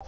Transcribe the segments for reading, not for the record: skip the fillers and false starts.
We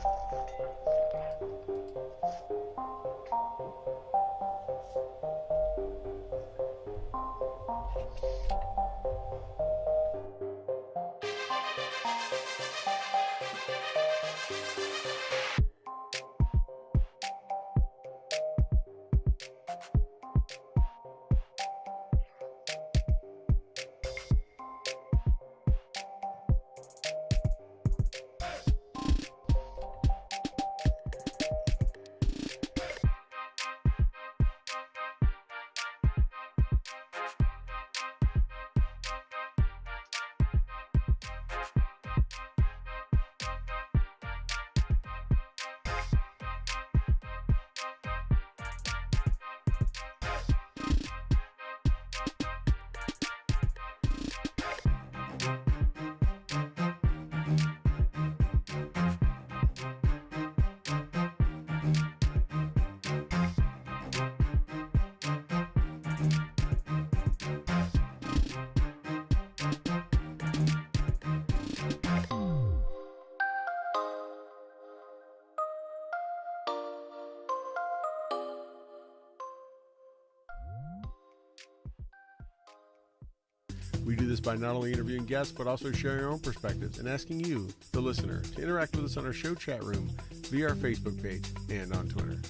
do this by not only interviewing guests, but also sharing our own perspectives and asking you, the listener, to interact with us on our show chat room via our Facebook page and on Twitter.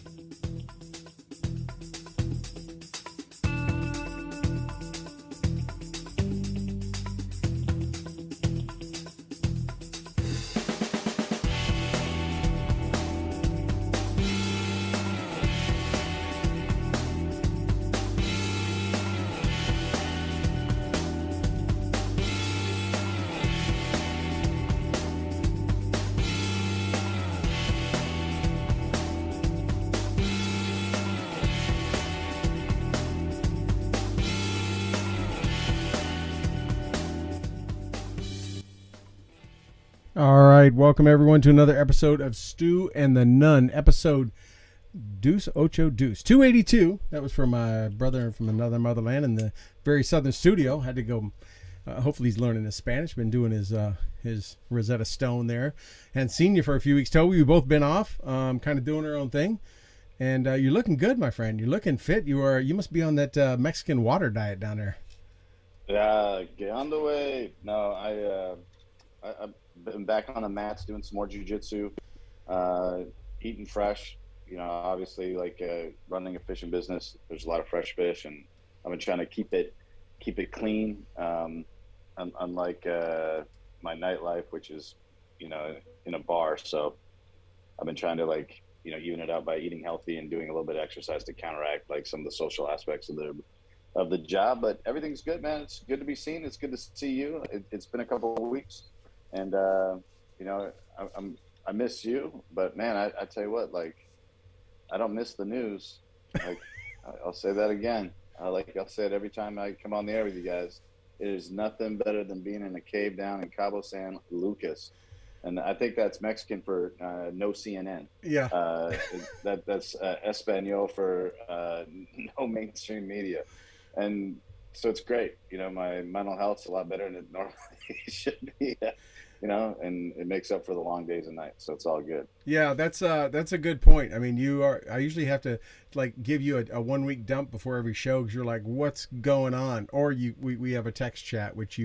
All right, welcome everyone to another episode of Stu and the Nunn, episode Deuce Ocho Deuce 282. That was from my brother from another motherland in the very southern studio. Had to go. Hopefully he's learning his Spanish. Been doing his Rosetta Stone there, and seen you for a few weeks. Toby, we've both been off, kind of doing our own thing, and you're looking good, my friend. You're looking fit. You must be on that Mexican water diet down there. Yeah, get on the way. No, I've been back on the mats doing some more jiu-jitsu, eating fresh. You know, obviously, like running a fishing business, there's a lot of fresh fish, and I've been trying to keep it clean. Unlike my nightlife, which is, you know, in a bar. So I've been trying to, like, you know, even it out by eating healthy and doing a little bit of exercise to counteract like some of the social aspects of the job. But everything's good, man. It's good to be seen. It's good to see you. It's been a couple of weeks. And, you know, I miss you, but man, I tell you what, like, I don't miss the news. Like, I'll say that again. I'll say it every time I come on the air with you guys. It is nothing better than being in a cave down in Cabo San Lucas. And I think that's Mexican for no CNN. Yeah. That's Espanol for no mainstream media. And so it's great. You know, my mental health's a lot better than it normally should be. You know, and it makes up for the long days and nights, so it's all good. Yeah, that's a good point. I mean, I usually have to like give you a 1 week dump before every show because you're like, what's going on? Or we have a text chat, which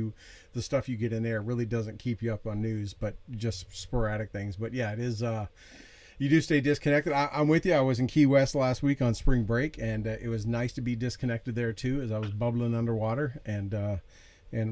the stuff you get in there really doesn't keep you up on news, but just sporadic things. But yeah, it is. You do stay disconnected. I'm with you. I was in Key West last week on spring break, and it was nice to be disconnected there too, as I was bubbling underwater and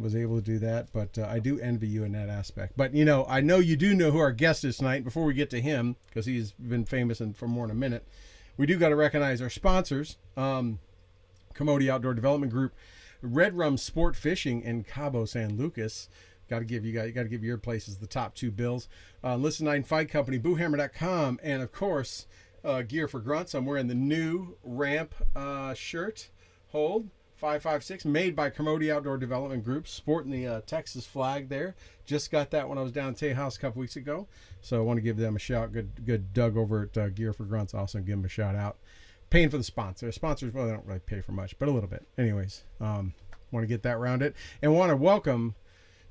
was able to do that. But I do envy you in that aspect. But, you know, I know you do know who our guest is tonight. Before we get to him, because he's been famous for more than a minute, we do got to recognize our sponsors, Commodity Outdoor Development Group, Red Rum Sport Fishing in Cabo San Lucas. Got to give your places the top two bills. Listen 9 Fight Company, boohammer.com, and of course, Gear for Grunts. I'm wearing the new Ramp shirt. Hold 556, made by Commodity Outdoor Development Group, sporting the Texas flag there. Just got that when I was down at Tejas a couple weeks ago, so I want to give them a shout. Good Doug over at Gear for Grunts. Also give them a shout out. Paying for the sponsor. Sponsors, well, they don't really pay for much, but a little bit. Anyways, want to get that rounded and want to welcome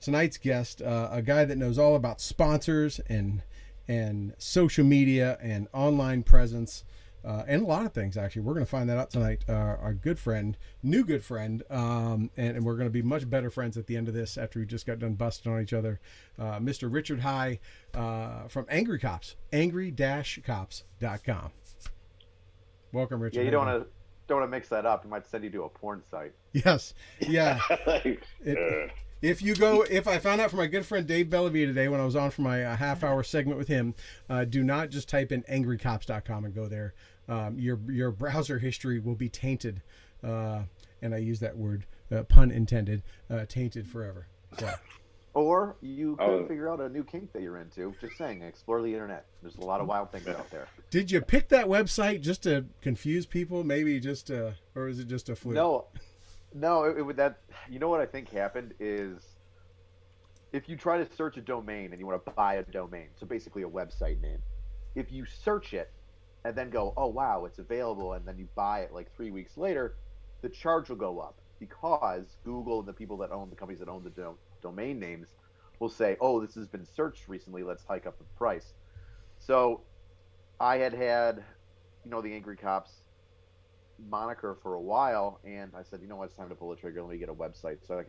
tonight's guest, a guy that knows all about sponsors and and social media and online presence. And a lot of things, actually. We're going to find that out tonight. Our good friend, new good friend, and we're going to be much better friends at the end of this after we just got done busting on each other. Mr. Richard High from Angry Cops, angry-cops.com. Welcome, Richard. Yeah, you don't want to mix that up. It might send you to a porn site. Yes. Yeah. If I found out from my good friend Dave Bellavia today when I was on for my half-hour segment with him, do not just type in angrycops.com and go there. Your browser history will be tainted, and I use that word, pun intended, tainted forever. So. Or you could figure out a new kink that you're into. Just saying, explore the internet. There's a lot of wild things out there. Did you pick that website just to confuse people? Maybe just or is it just a fluke? No, it would that. You know what I think happened is, if you try to search a domain and you want to buy a domain, so basically a website name, if you search it and then go, oh wow, it's available, and then you buy it like 3 weeks later, the charge will go up because Google and the people that own the companies that own the domain names will say, oh, this has been searched recently, let's hike up the price. So I had the Angry Cops moniker for a while, and I said, you know what, it's time to pull the trigger. Let me get a website so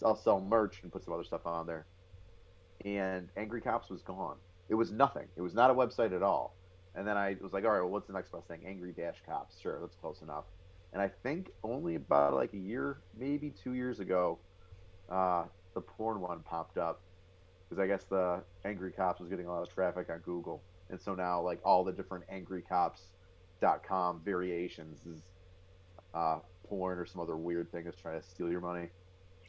I'll sell merch and put some other stuff on there. And Angry Cops was gone. It was nothing. It was not a website at all. And then I was like, all right, well, what's the next best thing? Angry-Cops. Sure, that's close enough. And I think only about like a year, maybe 2 years ago, the porn one popped up, because I guess the Angry Cops was getting a lot of traffic on Google. And so now like all the different angrycops.com variations is porn or some other weird thing that's trying to steal your money.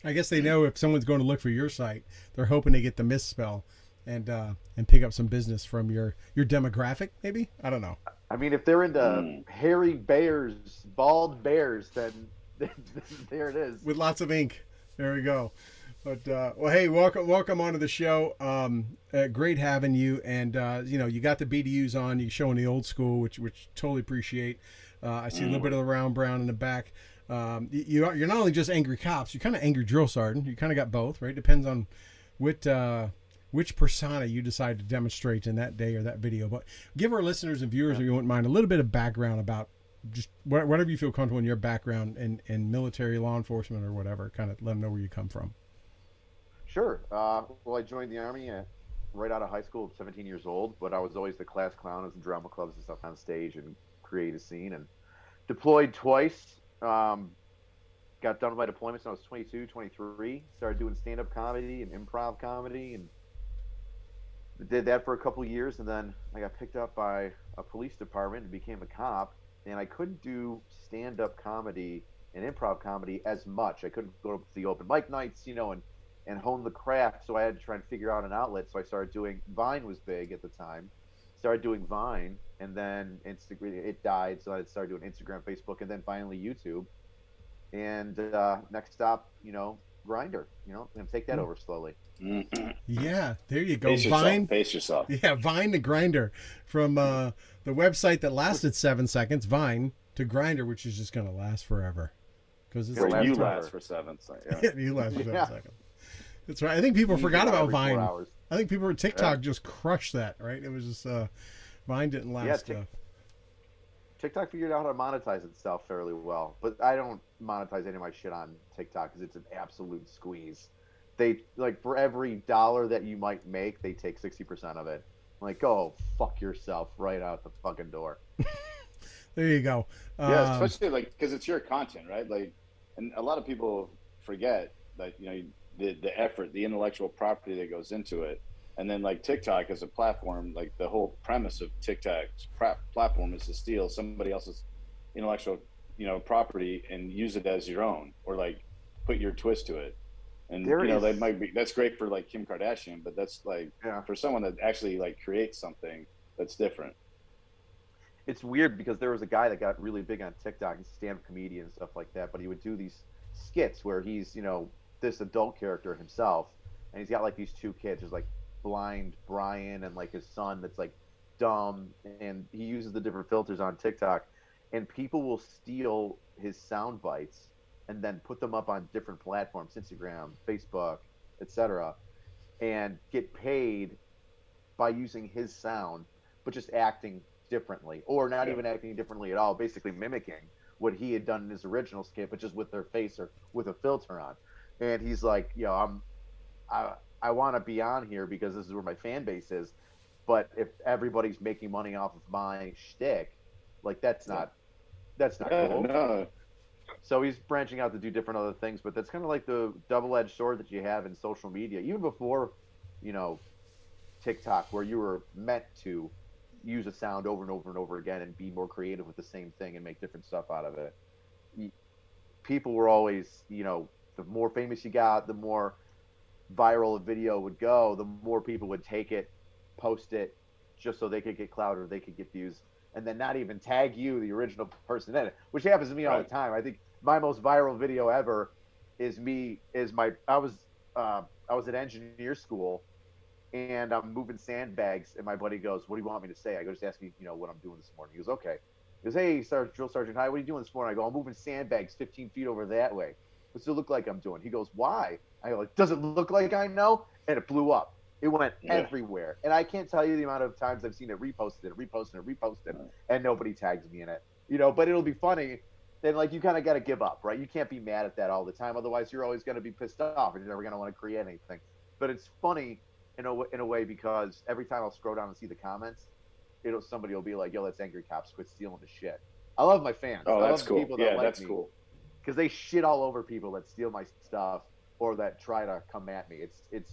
I guess they know if someone's going to look for your site, they're hoping to get the misspell and pick up some business from your demographic, maybe? I don't know. I mean, if they're into hairy bears, bald bears, then there it is. With lots of ink. There we go. But, well, hey, welcome onto the show. Great having you. And, you got the BDUs on. You're showing the old school, which totally appreciate. I see a little bit of the round brown in the back. You're not only just Angry Cops, you're kind of Angry Drill Sergeant. You kind of got both, right? Depends on which persona you decide to demonstrate in that day or that video. But give our listeners and viewers, if you wouldn't mind, a little bit of background about just whatever you feel comfortable in your background in military, law enforcement, or whatever. Kind of let them know where you come from. Sure. Well, I joined the Army right out of high school at 17 years old, but I was always the class clown in drama clubs and stuff on stage and create a scene, and deployed twice. Got done with my deployments when I was 22, 23. Started doing stand-up comedy and improv comedy, and did that for a couple of years. And then I got picked up by a police department and became a cop. And I couldn't do stand-up comedy and improv comedy as much. I couldn't go to the open mic nights, and hone the craft. So I had to try and figure out an outlet. So I started doing Vine was big at the time. Started doing Vine, and then Instagram, it died. So I started doing Instagram, Facebook, and then finally YouTube. And next stop, Grindr, and take that over slowly. Yeah, there you go. Pace yourself. Yeah, Vine to Grindr, from the website that lasted 7 seconds, Vine, to Grindr, which is just going to last forever. Because you last for 7 seconds. Yeah. You last for 7 seconds. That's right. I think people forgot about Vine. I think people on TikTok just crushed that, right? It was just Vine didn't last. Yeah, TikTok figured out how to monetize itself fairly well, but I don't monetize any of my shit on TikTok because it's an absolute squeeze. They for every $1 that you might make, they take 60% of it. Like, go fuck yourself right out the fucking door. There you go. Yeah, especially because it's your content, right? And a lot of people forget that the effort, the intellectual property that goes into it. And then TikTok as a platform, the whole premise of TikTok's platform is to steal somebody else's intellectual, property and use it as your own, or put your twist to it. And that's great for Kim Kardashian, but that's for someone that actually creates something that's different. It's weird because there was a guy that got really big on TikTok, he's a stand-up comedian and stuff like that, but he would do these skits where he's, this adult character himself, and he's got these two kids. There's blind Brian and his son that's dumb, and he uses the different filters on TikTok, and people will steal his sound bites and then put them up on different platforms, Instagram, Facebook, etc., and get paid by using his sound, but just acting differently, or not even acting differently at all, basically mimicking what he had done in his original skit, but just with their face or with a filter on. And he's like, I want to be on here because this is where my fan base is. But if everybody's making money off of my shtick, like that's not cool. No. So he's branching out to do different other things, but that's kind of like the double-edged sword that you have in social media, even before, TikTok, where you were meant to use a sound over and over and over again and be more creative with the same thing and make different stuff out of it. People were always, the more famous you got, the more viral a video would go, the more people would take it, post it, just so they could get clout or they could get views, and then not even tag you, the original person in it, which happens to me all the time. I think my most viral video ever is I was at engineer school, and I'm moving sandbags, and my buddy goes, "What do you want me to say?" I go, "Just ask me, what I'm doing this morning." He goes, "Okay." He goes, "Hey, Drill Sergeant, hi, what are you doing this morning?" I go, "I'm moving sandbags 15 feet over that way." What's it look like I'm doing? He goes, "Why?" I go, "Does it look like I know?" And it blew up. It went everywhere. And I can't tell you the amount of times I've seen it reposted, and nobody tags me in it. But it'll be funny. Then, you kind of got to give up, right? You can't be mad at that all the time. Otherwise, you're always going to be pissed off, and you're never going to want to create anything. But it's funny in a way, because every time I'll scroll down and see the comments, somebody will be like, "Yo, that's Angry Cops. Quit stealing the shit." I love my fans. Oh, I that's love cool. People that That's me. cool. Because they shit all over people that steal my stuff or that try to come at me. It's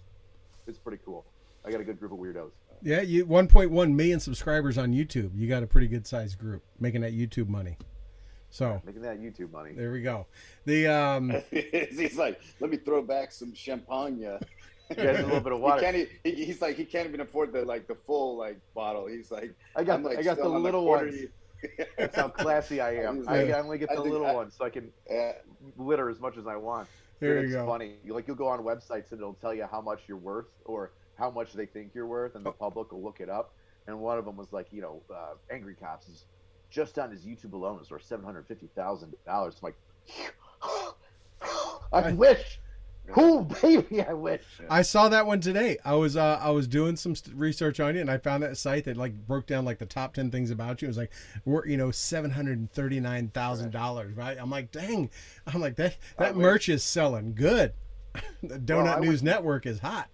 pretty cool. I got a good group of weirdos. Yeah, you 1.1 million subscribers on YouTube. You got a pretty good sized group making that YouTube money. So making that YouTube money. There we go. The he's like, let me throw back some champagne. Yeah, a little bit of water. He's like, he can't even afford the full bottle. He's like, I got the little ones. That's how classy I am. I only get the little ones so I can litter as much as I want. There you it's go. Funny. You'll go on websites and it'll tell you how much you're worth or how much they think you're worth, and the public will look it up. And one of them was like, Angry Cops is just on his YouTube alone is worth $750,000. I'm like, I wish. Who, baby, I wish. I saw that one today. I was doing some research on you, and I found that site that broke down the top 10 things about you. It was like, we're $739,000, right? I'm like, dang. I'm like, that merch is selling good. The Donut News Network is hot.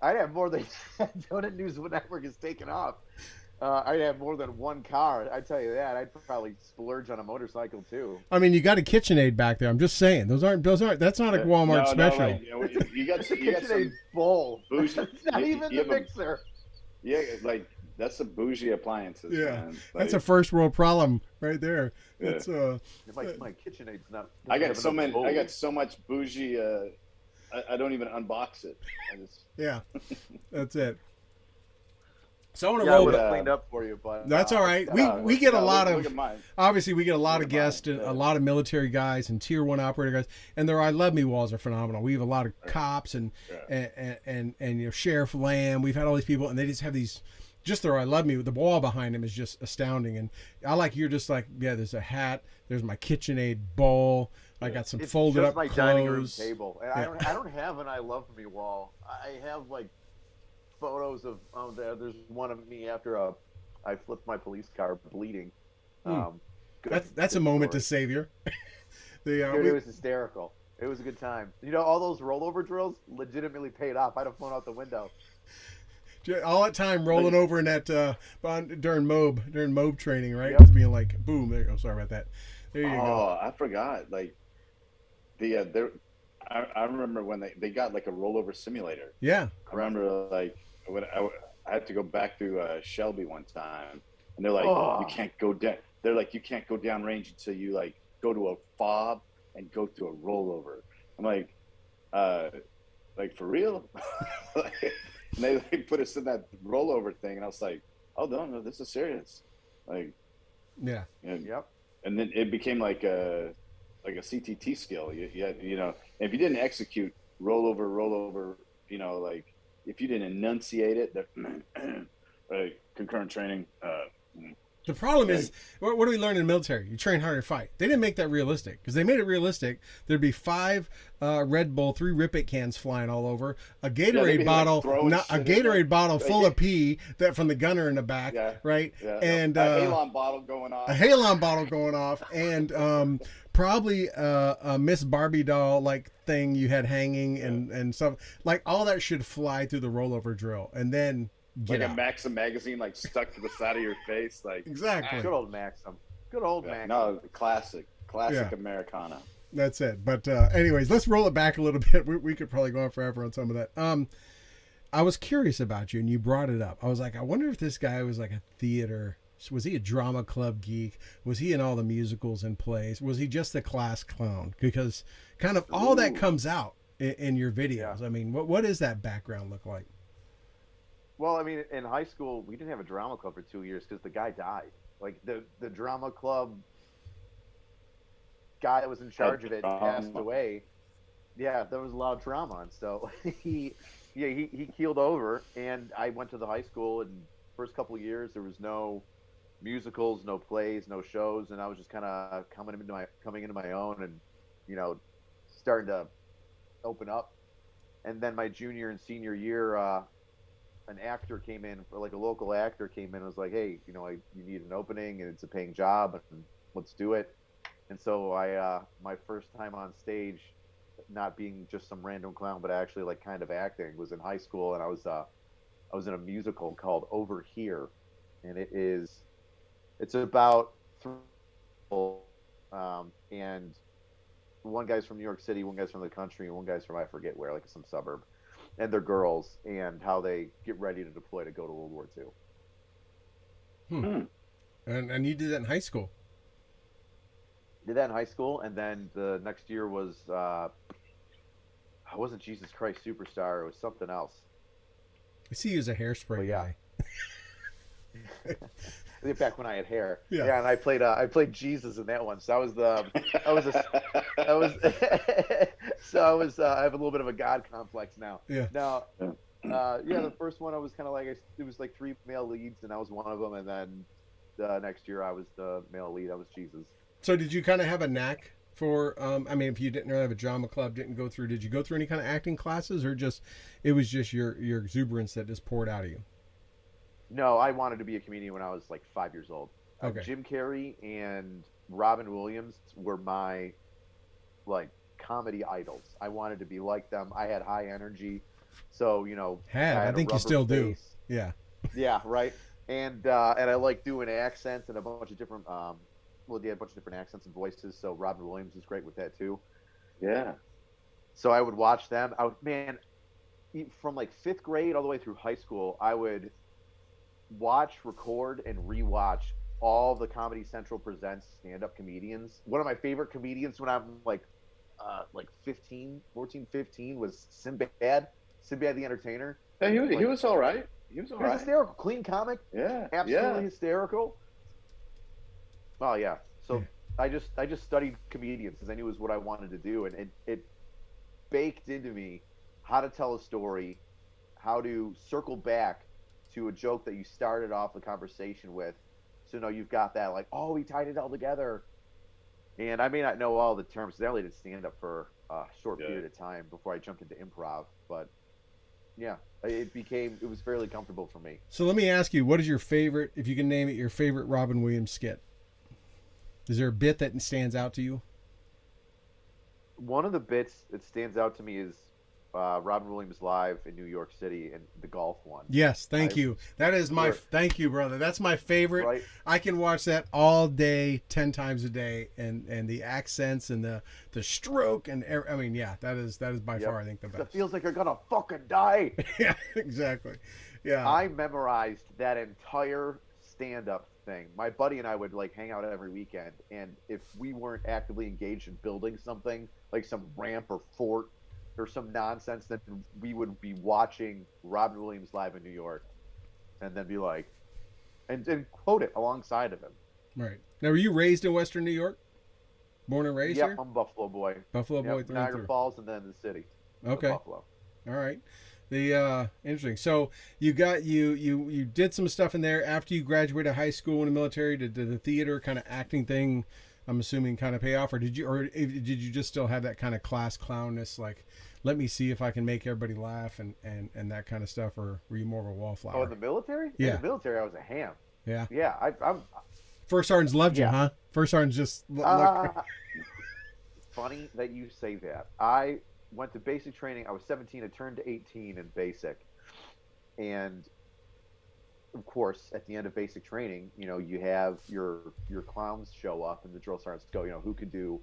I'd have more than Donut News Network is taken off. I'd have more than one car. I tell you that. I'd probably splurge on a motorcycle too. I mean, you got a KitchenAid back there. I'm just saying, those aren't. That's not a Walmart special. You got KitchenAid bowl. Bougie. It's not even the mixer. That's a bougie appliances. Yeah, man. That's a first world problem right there. Yeah. It's my KitchenAid's not. I got so much bougie. I don't even unbox it. Yeah, that's it. So I want to roll. roll. I would have cleaned up for you, but that's all right. We get a lot of. Obviously, we get a lot of guests, a lot of military guys and tier 1 operator guys, and their I Love Me walls are phenomenal. We have a lot of cops and Sheriff Lamb. We've had all these people, and they just have these. Just their I Love Me. The wall behind them is just astounding, and you're just like, there's a hat. There's my KitchenAid bowl. I got some folded up my clothes. Dining room table. And I don't have an I Love Me wall. I have photos of there's one of me after I flipped my police car bleeding. That's a moment to savior. It was hysterical. It was a good time. All those rollover drills legitimately paid off. I'd have flown out the window. All that time rolling over in that during MOB training, right? Yep. Just being like, boom. There you go. Sorry about that. There you go. Oh, I forgot. I remember when they got a rollover simulator. Yeah. I remember when I had to go back to Shelby one time, and they're like, you can't go down. They're like, you can't go down range until you go to a fob and go to a rollover. I'm like, for real? And they put us in that rollover thing, and I was like, oh no, this is serious. Yeah. Yep. And then it became like a CTT skill. If you didn't execute rollover, if you didn't enunciate it, concurrent training, The problem is, what do we learn in the military? You train harder to fight. They didn't make that realistic because they made it realistic. There'd be 5 Red Bull, 3 Rip It cans flying all over, a Gatorade bottle, a Gatorade bottle full of pee that from the gunner in the back, right? Yeah. And a Halon bottle going off. A Halon bottle going off, and probably a Miss Barbie doll like thing you had hanging, and stuff like all that should fly through the rollover drill, and then. Like a Maxim magazine, like stuck to the side of your face, like exactly. Good old Maxim. Good old Maxim. No, classic Americana. That's it. But anyways, let's roll it back a little bit. We could probably go on forever on some of that. I was curious about you, and you brought it up. I was like, I wonder if this guy was like a theater. Was he a drama club geek? Was he in all the musicals and plays? Was he just a class clown? Because kind of all that comes out in your videos. I mean, what does that background look like? Well, I mean, in high school, we didn't have a drama club for 2 years because the guy died. Like, the drama club guy that was in charge of it passed away. Yeah, there was a lot of drama. And so he keeled over, and I went to the high school, and first couple of years, there was no musicals, no plays, no shows, and I was just kind of coming into my own and, you know, starting to open up. And then my junior and senior year, an actor came in, or like a local actor came in and was like, hey, you know, you need an opening and it's a paying job and let's do it. And so my first time on stage, not being just some random clown, but actually like kind of acting, was in high school, and I was in a musical called Over Here, and it's about 3 people, and one guy's from New York City, one guy's from the country, and one guy's from I forget where, like some suburb. And they're girls, and how they get ready to deploy to go to World War II. And you did that in high school? Did that in high school, and then the next year was, I wasn't Jesus Christ Superstar, it was something else. I see you as a hairspray guy. Back when I had hair, and I played Jesus in that one. So I have a little bit of a God complex now. The first one I was kind of like, it was like 3 male leads, and I was one of them. And then the next year I was the male lead. I was Jesus. So did you kind of have a knack for? I mean, if you didn't really have a drama club, did you go through any kind of acting classes, or it was just your exuberance that just poured out of you? No, I wanted to be a comedian when I was like 5 years old. Okay. Jim Carrey and Robin Williams were my like comedy idols. I wanted to be like them. I had high energy, so you know. I think you still do. Yeah. Yeah, right. And I like doing accents and a bunch of different a bunch of different accents and voices. So Robin Williams is great with that too. Yeah. So I would watch them. From like 5th grade all the way through high school, I would watch, record, and rewatch all the Comedy Central Presents stand-up comedians. One of my favorite comedians when I'm like 15 was Sinbad the Entertainer. Yeah, he was all right. He was hysterical, clean comic. Yeah, absolutely hysterical. Oh yeah. So I just studied comedians because I knew it was what I wanted to do, and it baked into me how to tell a story, how to circle back to a joke that you started off the conversation with. So now you've got that, like, oh, we tied it all together. And I may not know all the terms, because I only did stand up for a short period of time before I jumped into improv. But yeah, it was fairly comfortable for me. So let me ask you, what is your favorite, if you can name it, your favorite Robin Williams skit? Is there a bit that stands out to you? One of the bits that stands out to me is Robin Williams live in New York City, and the golf one. Yes, thank you. That is thank you, brother. That's my favorite. Right? I can watch that all day, 10 times a day, and the accents and the stroke and I mean, that is by far I think the best. It feels like you're gonna fucking die. Yeah, exactly. Yeah. I memorized that entire stand-up thing. My buddy and I would like hang out every weekend, and if we weren't actively engaged in building something like some ramp or fort or some nonsense, then we would be watching Robin Williams live in New York, and then be like, and quote it alongside of him. Right. Now, were you raised in Western New York? Born and raised here? Yeah, I'm Buffalo boy. Buffalo boy. Niagara Falls, and then the city. Okay. Buffalo. All right. The interesting. So you did some stuff in there after you graduated high school in the military. Did the theater kind of acting thing, I'm assuming, kind of pay off, or did you just still have that kind of class clownness, like let me see if I can make everybody laugh and that kind of stuff, or were you more of a Oh, wallflower? in the military? Yeah. In the military, I was a ham. Yeah. Yeah, I'm. First sergeants loved you, Yeah. huh? First sergeants just look. Funny that you say that. I went to basic training. I was 17. I turned 18 in basic, and of course, at the end of basic training, you have your clowns show up, and the drill sergeants go, who could do,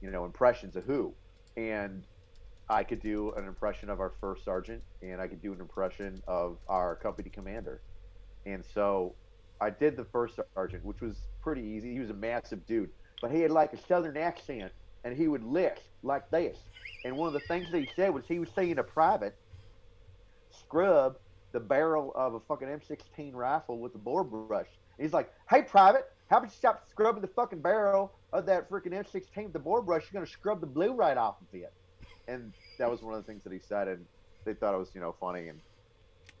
impressions of who, and I could do an impression of our first sergeant, and I could do an impression of our company commander, and so I did the first sergeant, which was pretty easy. He was a massive dude, but he had like a southern accent, and he would lisp like this. And one of the things that he said was he was saying to private, scrub the barrel of a fucking M16 rifle with a bore brush. And he's like, "Hey, private, how about you stop scrubbing the fucking barrel of that freaking M16 with the bore brush? You're gonna scrub the blue right off of it." And that was one of the things that he said, and they thought it was funny. And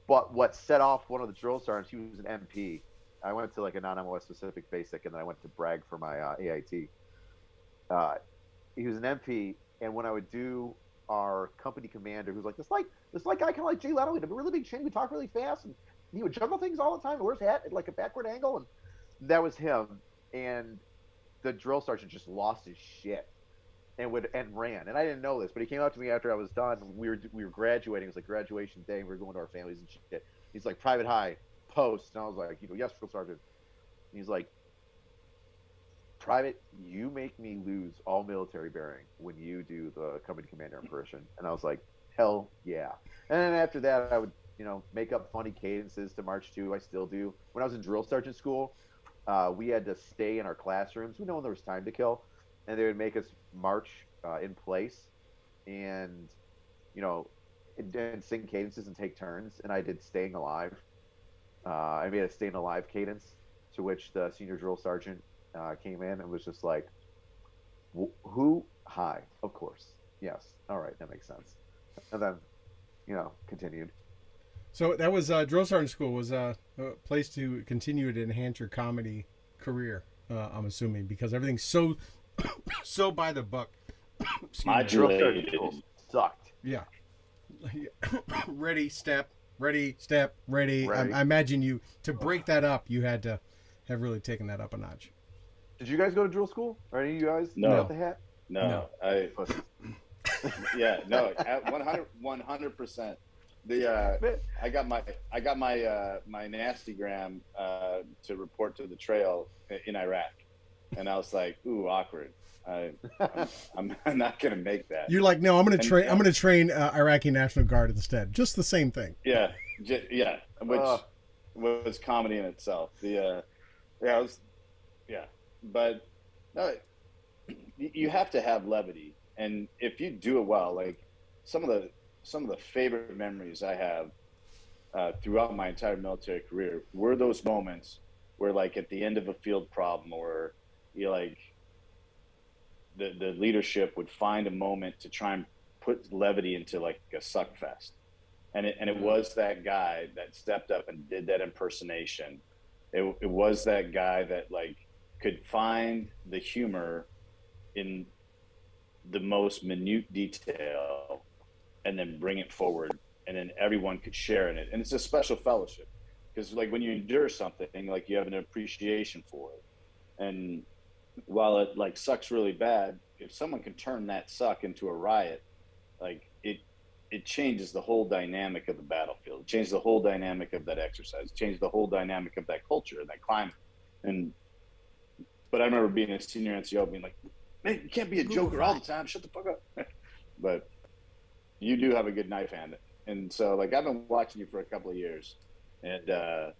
but what set off one of the drill sergeants, he was an MP. I went to like a non-MOS specific basic, and then I went to brag for my AIT. He was an MP, and when I would do our company commander, who's like this guy kind of like Jay Leno, he had a really big chin, he would talk really fast, and he would juggle things all the time, and wear his hat at like a backward angle, and that was him. And the drill sergeant just lost his shit and ran. And I didn't know this, but he came up to me after I was done. We were graduating. It was like graduation day, and we were going to our families and shit. He's like, "Private High, post," and I was like, "Yes, drill sergeant." And he's like, "Private, you make me lose all military bearing when you do the company commander impression." And I was like, "Hell yeah!" And then after that, I would, make up funny cadences to march to. I still do. When I was in drill sergeant school, we had to stay in our classrooms. We know when there was time to kill, and they would make us march in place, and and sing cadences and take turns. And I did "Staying Alive." I made a "Staying Alive" cadence, to which the senior drill sergeant came in and was just like, "Who? Hi, of course, yes, all right, that makes sense." And then, continued. So that was drill sergeant school was a place to continue to enhance your comedy career. I'm assuming, because everything's so so by the book. My drill sergeant school sucked. Yeah. Ready, step, ready, step, ready. Ready. I imagine you, to break that up, you had to have really taken that up a notch. Did you guys go to drill school? Or any of you guys No. got the hat? No. Yeah, no, at 100%. I got my nastygram to report to the trail in Iraq, and I was like, "Ooh, awkward. I'm not gonna make that." You're like, no, I'm gonna train. I'm gonna train Iraqi National Guard instead. Just the same thing. Yeah, which was comedy in itself. But no, you have to have levity, and if you do it well, like some of the favorite memories I have throughout my entire military career were those moments where, like, at the end of a field problem, or like the leadership would find a moment to try and put levity into like a suck fest, and it was that guy that stepped up and did that impersonation. It was that guy that like could find the humor in the most minute detail and then bring it forward, and then everyone could share in it. And it's a special fellowship, because like when you endure something, like you have an appreciation for it. And while it like sucks really bad, if someone can turn that suck into a riot, like it changes the whole dynamic of the battlefield. It changes the whole dynamic of that exercise. It changes the whole dynamic of that culture and that climate. But I remember being a senior NCO being like, "Man, you can't be a joker all the time. Shut the fuck up." But you do have a good knife hand. And so like I've been watching you for a couple of years, and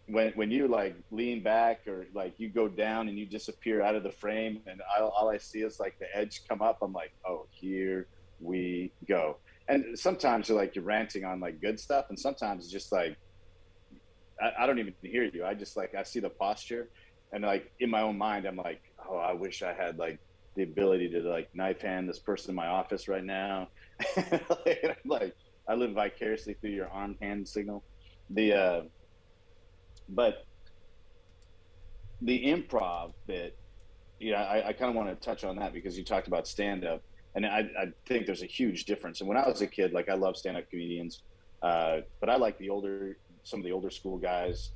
when you like lean back, or like you go down and you disappear out of the frame, and all I see is like the edge come up, I'm like, "Oh, here we go." And sometimes you're ranting on like good stuff, and sometimes it's just like I don't even hear you. I just like I see the posture, and like in my own mind I'm like, "Oh, I wish I had like the ability to like knife hand this person in my office right now." And I'm like, I live vicariously through your arm hand signal. The but the improv bit, yeah, I kind of want to touch on that because you talked about stand up, and I think there's a huge difference. And when I was a kid, like I love stand up comedians, but I like some of the older school guys,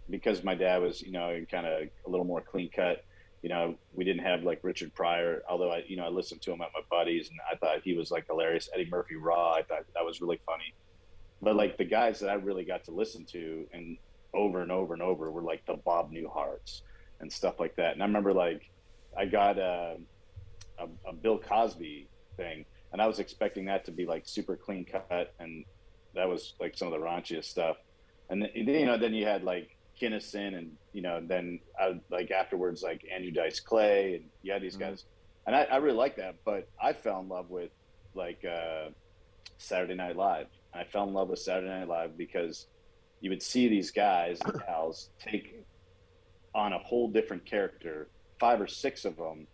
because my dad was, kind of a little more clean cut. We didn't have like Richard Pryor, although I listened to him at my buddies, and I thought he was like hilarious. Eddie Murphy Raw, I thought that was really funny. But like the guys that I really got to listen to and over and over and over were like the Bob Newharts and stuff like that. And I remember like I got a Bill Cosby thing, and I was expecting that to be like super clean cut, and that was like some of the raunchiest stuff. And then you had like Kinnison, and then like afterwards like Andrew Dice Clay, and you had these guys, and I really like that. But I fell in love with like Saturday Night Live. And I fell in love with Saturday Night Live because you would see these guys and pals take on a whole different character, 5 or 6 of them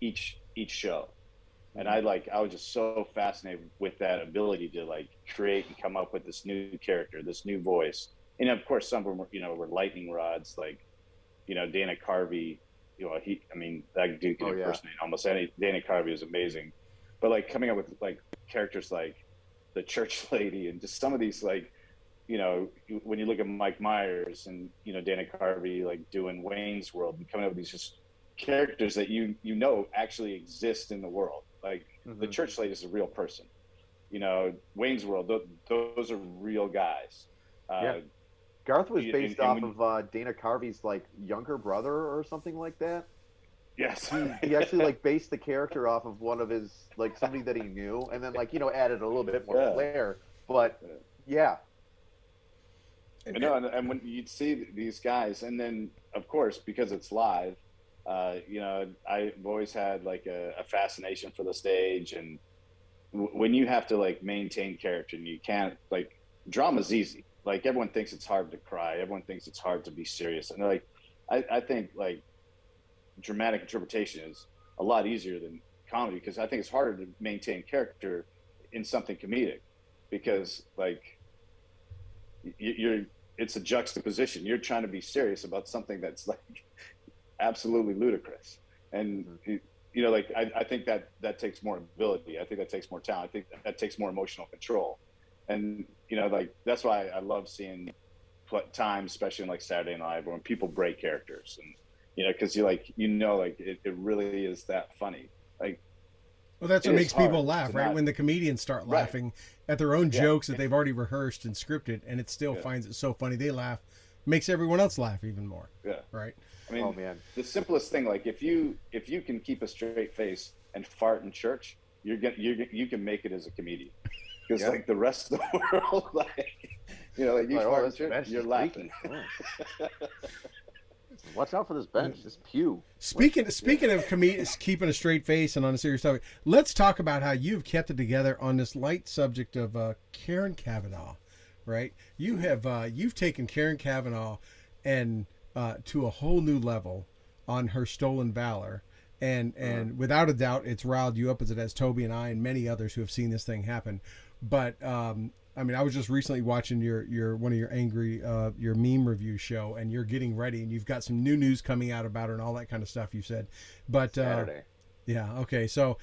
each show. And I was just so fascinated with that ability to like create and come up with this new character, this new voice. And of course, some of them were lightning rods, like Dana Carvey. That dude can impersonate almost any. Dana Carvey is amazing, but like coming up with like characters like the church lady, and just some of these like, when you look at Mike Myers and Dana Carvey like doing Wayne's World and coming up with these just characters that actually exist in the world. Like the church lady is a real person. Wayne's World, those are real guys. Garth was based off of Dana Carvey's like younger brother or something like that. Yes. He actually like based the character off of one of his like somebody that he knew, and then like added a little bit more flair. But yeah. And when you'd see these guys, and then of course because it's live, I've always had like a fascination for the stage, and when you have to like maintain character and you can't like, drama's easy. Like everyone thinks it's hard to cry, everyone thinks it's hard to be serious, and like I think like dramatic interpretation is a lot easier than comedy, because I think it's harder to maintain character in something comedic, because like it's a juxtaposition. You're trying to be serious about something that's like absolutely ludicrous, and I think that takes more ability. I think that takes more talent. I think that takes more emotional control, and like that's why I love seeing times, especially in like Saturday Night Live, when people break characters, and because it really is that funny. Like, well, that's what makes people laugh, right? When the comedians start laughing at their own jokes that they've already rehearsed and scripted, and it still finds it so funny, they laugh, makes everyone else laugh even more. Yeah. Right. I mean, the simplest thing, like if you can keep a straight face and fart in church, you can make it as a comedian, because like the rest of the world, like you fart in church, you're laughing. Watch out for this bench, this pew. Speaking of comedians keeping a straight face and on a serious topic, let's talk about how you've kept it together on this light subject of Karen Kavanagh, right? You've taken Karen Kavanagh and to a whole new level on her stolen valor, and without a doubt, it's riled you up as it has Toby and I and many others who have seen this thing happen. But I was just recently watching your one of your angry your meme review show, and you're getting ready, and you've got some new news coming out about her and all that kind of stuff you said. But Saturday. Yeah. Okay. So,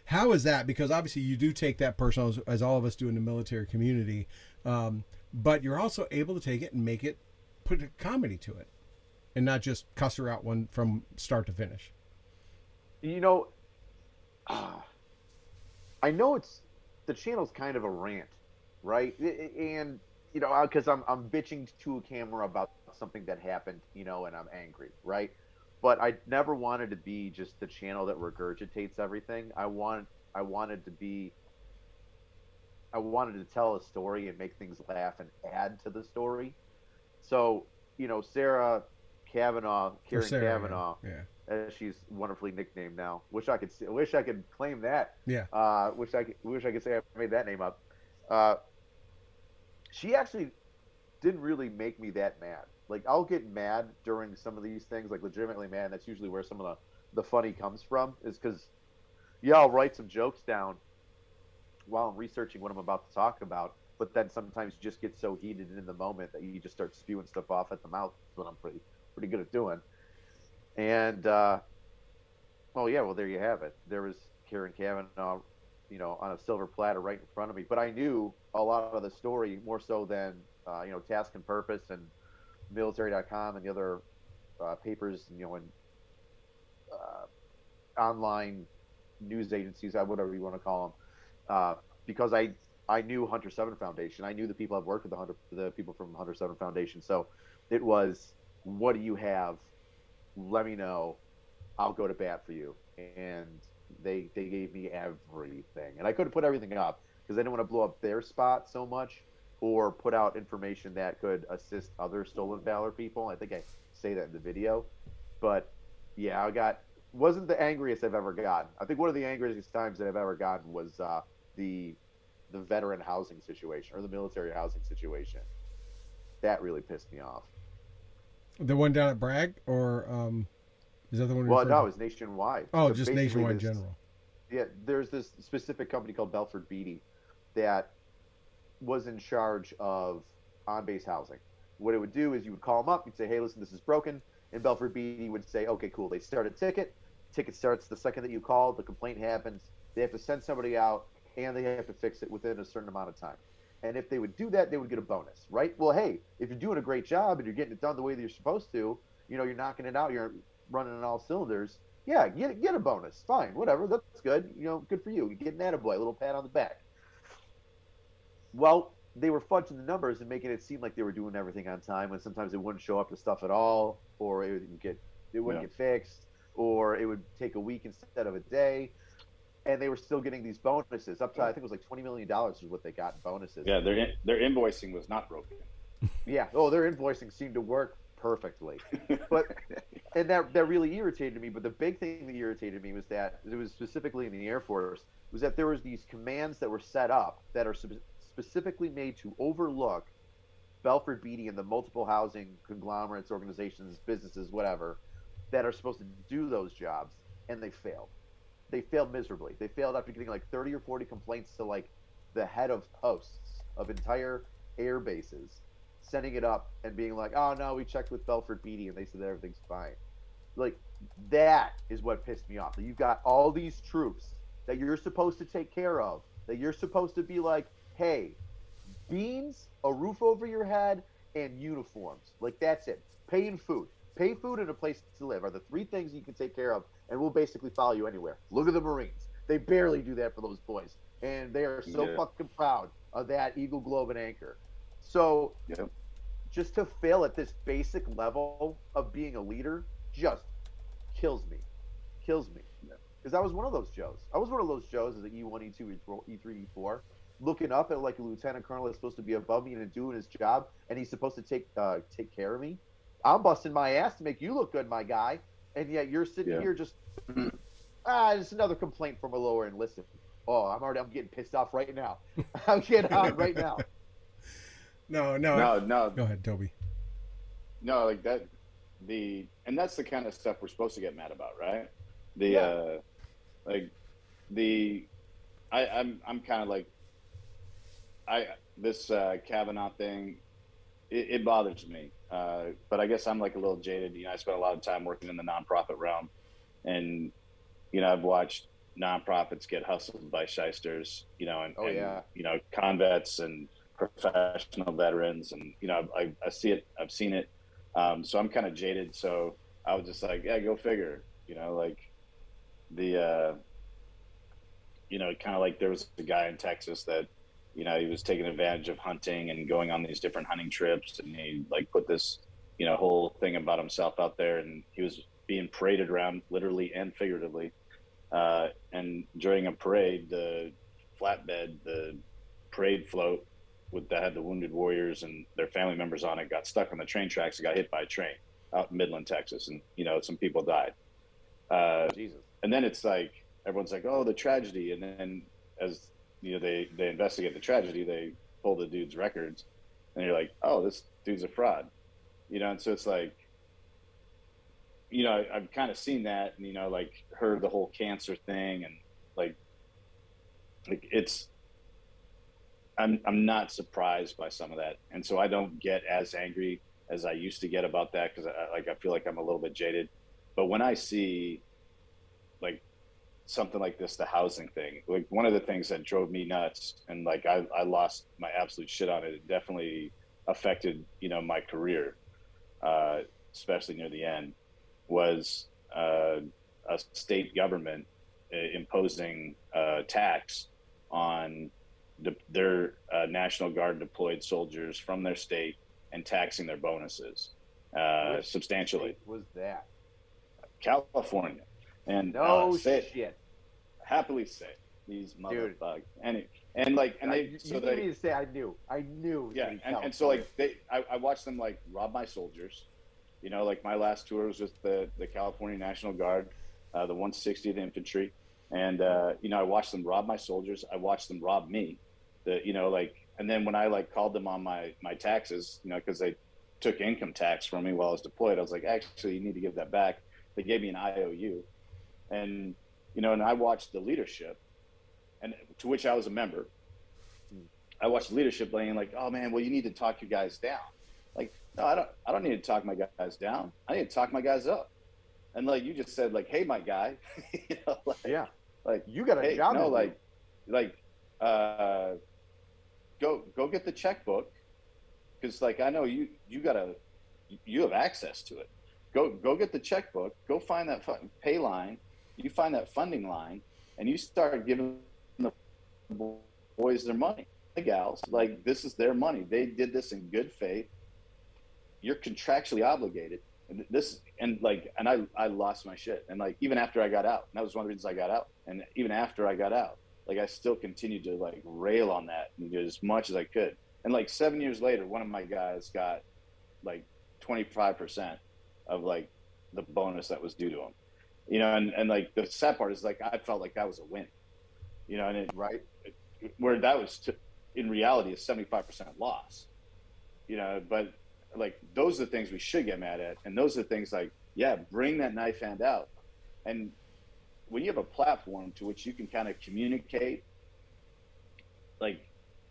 how is that? Because obviously you do take that personal, as all of us do in the military community, but you're also able to take it and put a comedy to it, and not just cuss her out one from start to finish. I know the channel's kind of a rant, right? And because I'm bitching to a camera about something that happened, and I'm angry, right? But I never wanted to be just the channel that regurgitates everything. I wanted to tell a story and make things laugh and add to the story. So, Sarah Kavanagh, Karen Kavanagh, as she's wonderfully nicknamed now. Wish I could claim that. Yeah. Wish I could say I made that name up. She actually didn't really make me that mad. Like, I'll get mad during some of these things, like legitimately mad. That's usually where some of the funny comes from, is because, I'll write some jokes down, while I'm researching what I'm about to talk about, but then sometimes you just get so heated in the moment that you just start spewing stuff off at the mouth. That's what I'm pretty good at doing. And oh yeah, well there you have it. There was Karen Kavanagh, on a silver platter right in front of me. But I knew a lot of the story more so than Task and Purpose and Military.com and the other papers, and online news agencies, whatever you want to call them, because I knew Hunter Seven Foundation. I knew the people I've worked with, the people from Hunter Seven Foundation. So it was, what do you have? Let me know. I'll go to bat for you. And they gave me everything, and I couldn't put everything up because I didn't want to blow up their spot so much, or put out information that could assist other stolen valor people. I think I say that in the video, but yeah, wasn't the angriest I've ever gotten. I think one of the angriest times that I've ever gotten was the veteran housing situation, or the military housing situation. That really pissed me off. The one down at Bragg, or is that the one? Well, no, it was nationwide. Oh, So just basically nationwide general. Yeah, there's this specific company called Belford Beatty that was in charge of on-base housing. What it would do is you would call them up, you'd say, hey, listen, this is broken. And Belford Beatty would say, okay, cool. They start a ticket. Ticket starts the second that you call. The complaint happens. They have to send somebody out, and they have to fix it within a certain amount of time. And if they would do that, they would get a bonus, right? Well, hey, if you're doing a great job and you're getting it done the way that you're supposed to, you're knocking it out, you're running on all cylinders, yeah, get a bonus. Fine, whatever. That's good. Good for you. You get an attaboy, a little pat on the back. Well, they were fudging the numbers and making it seem like they were doing everything on time, and sometimes it wouldn't show up to stuff at all, or it wouldn't get fixed, or it would take a week instead of a day. And they were still getting these bonuses up to, I think it was like $20 million is what they got in bonuses. Yeah, their invoicing was not broken. Yeah. Oh, their invoicing seemed to work perfectly. And that really irritated me. But the big thing that irritated me was that it was specifically in the Air Force, was that there was these commands that were set up that are specifically made to overlook Belford Beatty and the multiple housing conglomerates, organizations, businesses, whatever, that are supposed to do those jobs, and they failed. They failed miserably. They failed after getting like 30 or 40 complaints to like the head of posts of entire air bases, sending it up and being like, oh no, we checked with Belford Beatty and they said that everything's fine. Like, that is what pissed me off. That you've got all these troops that you're supposed to take care of, that you're supposed to be like, hey, beans, a roof over your head, and uniforms. Like, that's it. Pay and food. Pay, food, and a place to live are the three things you can take care of, and we'll basically follow you anywhere. Look at the Marines. They barely do that for those boys, and they are so fucking proud of that Eagle, Globe, and Anchor. So just to fail at this basic level of being a leader just kills me. Because I was one of those Joes. I was one of those Joes as an E1, E2, E3, E4, looking up at like a lieutenant colonel that's supposed to be above me and doing his job, and he's supposed to take care of me. I'm busting my ass to make you look good, my guy, and yet you're sitting here just it's another complaint from a lower enlisted. Oh, I'm getting pissed off right now. I'm getting hot right now. No. Go ahead, Toby. No, like that. And that's the kind of stuff we're supposed to get mad about, right? I'm kind of like, this Kavanagh thing, it bothers me. But I guess I'm like a little jaded. I spent a lot of time working in the nonprofit realm, and I've watched nonprofits get hustled by shysters, and convets and professional veterans, and I see it, I've seen it. So I'm kind of jaded. So I was just like, yeah, go figure. Like kind of like there was a guy in Texas that he was taking advantage of hunting and going on these different hunting trips, and he like put this whole thing about himself out there, and he was being paraded around literally and figuratively. And during a parade, the flatbed, the parade float that had the wounded warriors and their family members on it, got stuck on the train tracks and got hit by a train out in Midland, Texas, and some people died. Jesus. And then it's like everyone's like, oh, the tragedy, and then as they investigate the tragedy, they pull the dude's records, and you're like, oh, this dude's a fraud, and so it's like, I've kind of seen that, and like heard the whole cancer thing, and like it's I'm not surprised by some of that, and so I don't get as angry as I used to get about that because I feel like I'm a little bit jaded. But when I see like something like this, the housing thing, like one of the things that drove me nuts, and like I lost my absolute shit on it. It definitely affected my career, uh, especially near the end, was a state government imposing tax on their National Guard deployed soldiers from their state and taxing their bonuses Which substantially. state was that? California, and No say it, shit, happily say these dude. motherfuckers. And like, and they, You so need they, me to say I knew. I knew. It was yeah, gonna be and so California. like I watched them like rob my soldiers. Like my last tour was with the California National Guard, the 160th Infantry, and I watched them rob my soldiers. I watched them rob me. And then when I like called them on my taxes, because they took income tax from me while I was deployed, I was like, actually, you need to give that back. They gave me an IOU, and and I watched the leadership, and to which I was a member. I watched leadership laying like, oh man, well you need to talk your guys down. Like, no, I don't need to talk my guys down. I need to talk my guys up. And like you just said, like, hey, my guy, Yeah, like you got a hey, job. no, to do. uh, go get the checkbook, because like I know you have access to it. Go get the checkbook. Go find that pay line. You find that funding line, and you start giving the boys their money, the gals. Like, this is their money. They did this in good faith. You're contractually obligated. And I lost my shit. And like, even after I got out, and that was one of the reasons I got out. And even after I got out, like I still continued to like rail on that and do as much as I could. And like 7 years later, one of my guys got like 25% of like the bonus that was due to him. And like the sad part is like I felt like that was a win. And Right. where that was in reality a 75% loss. But like those are the things we should get mad at, and those are the things like, yeah, bring that knife hand out. And when you have a platform to which you can kind of communicate, like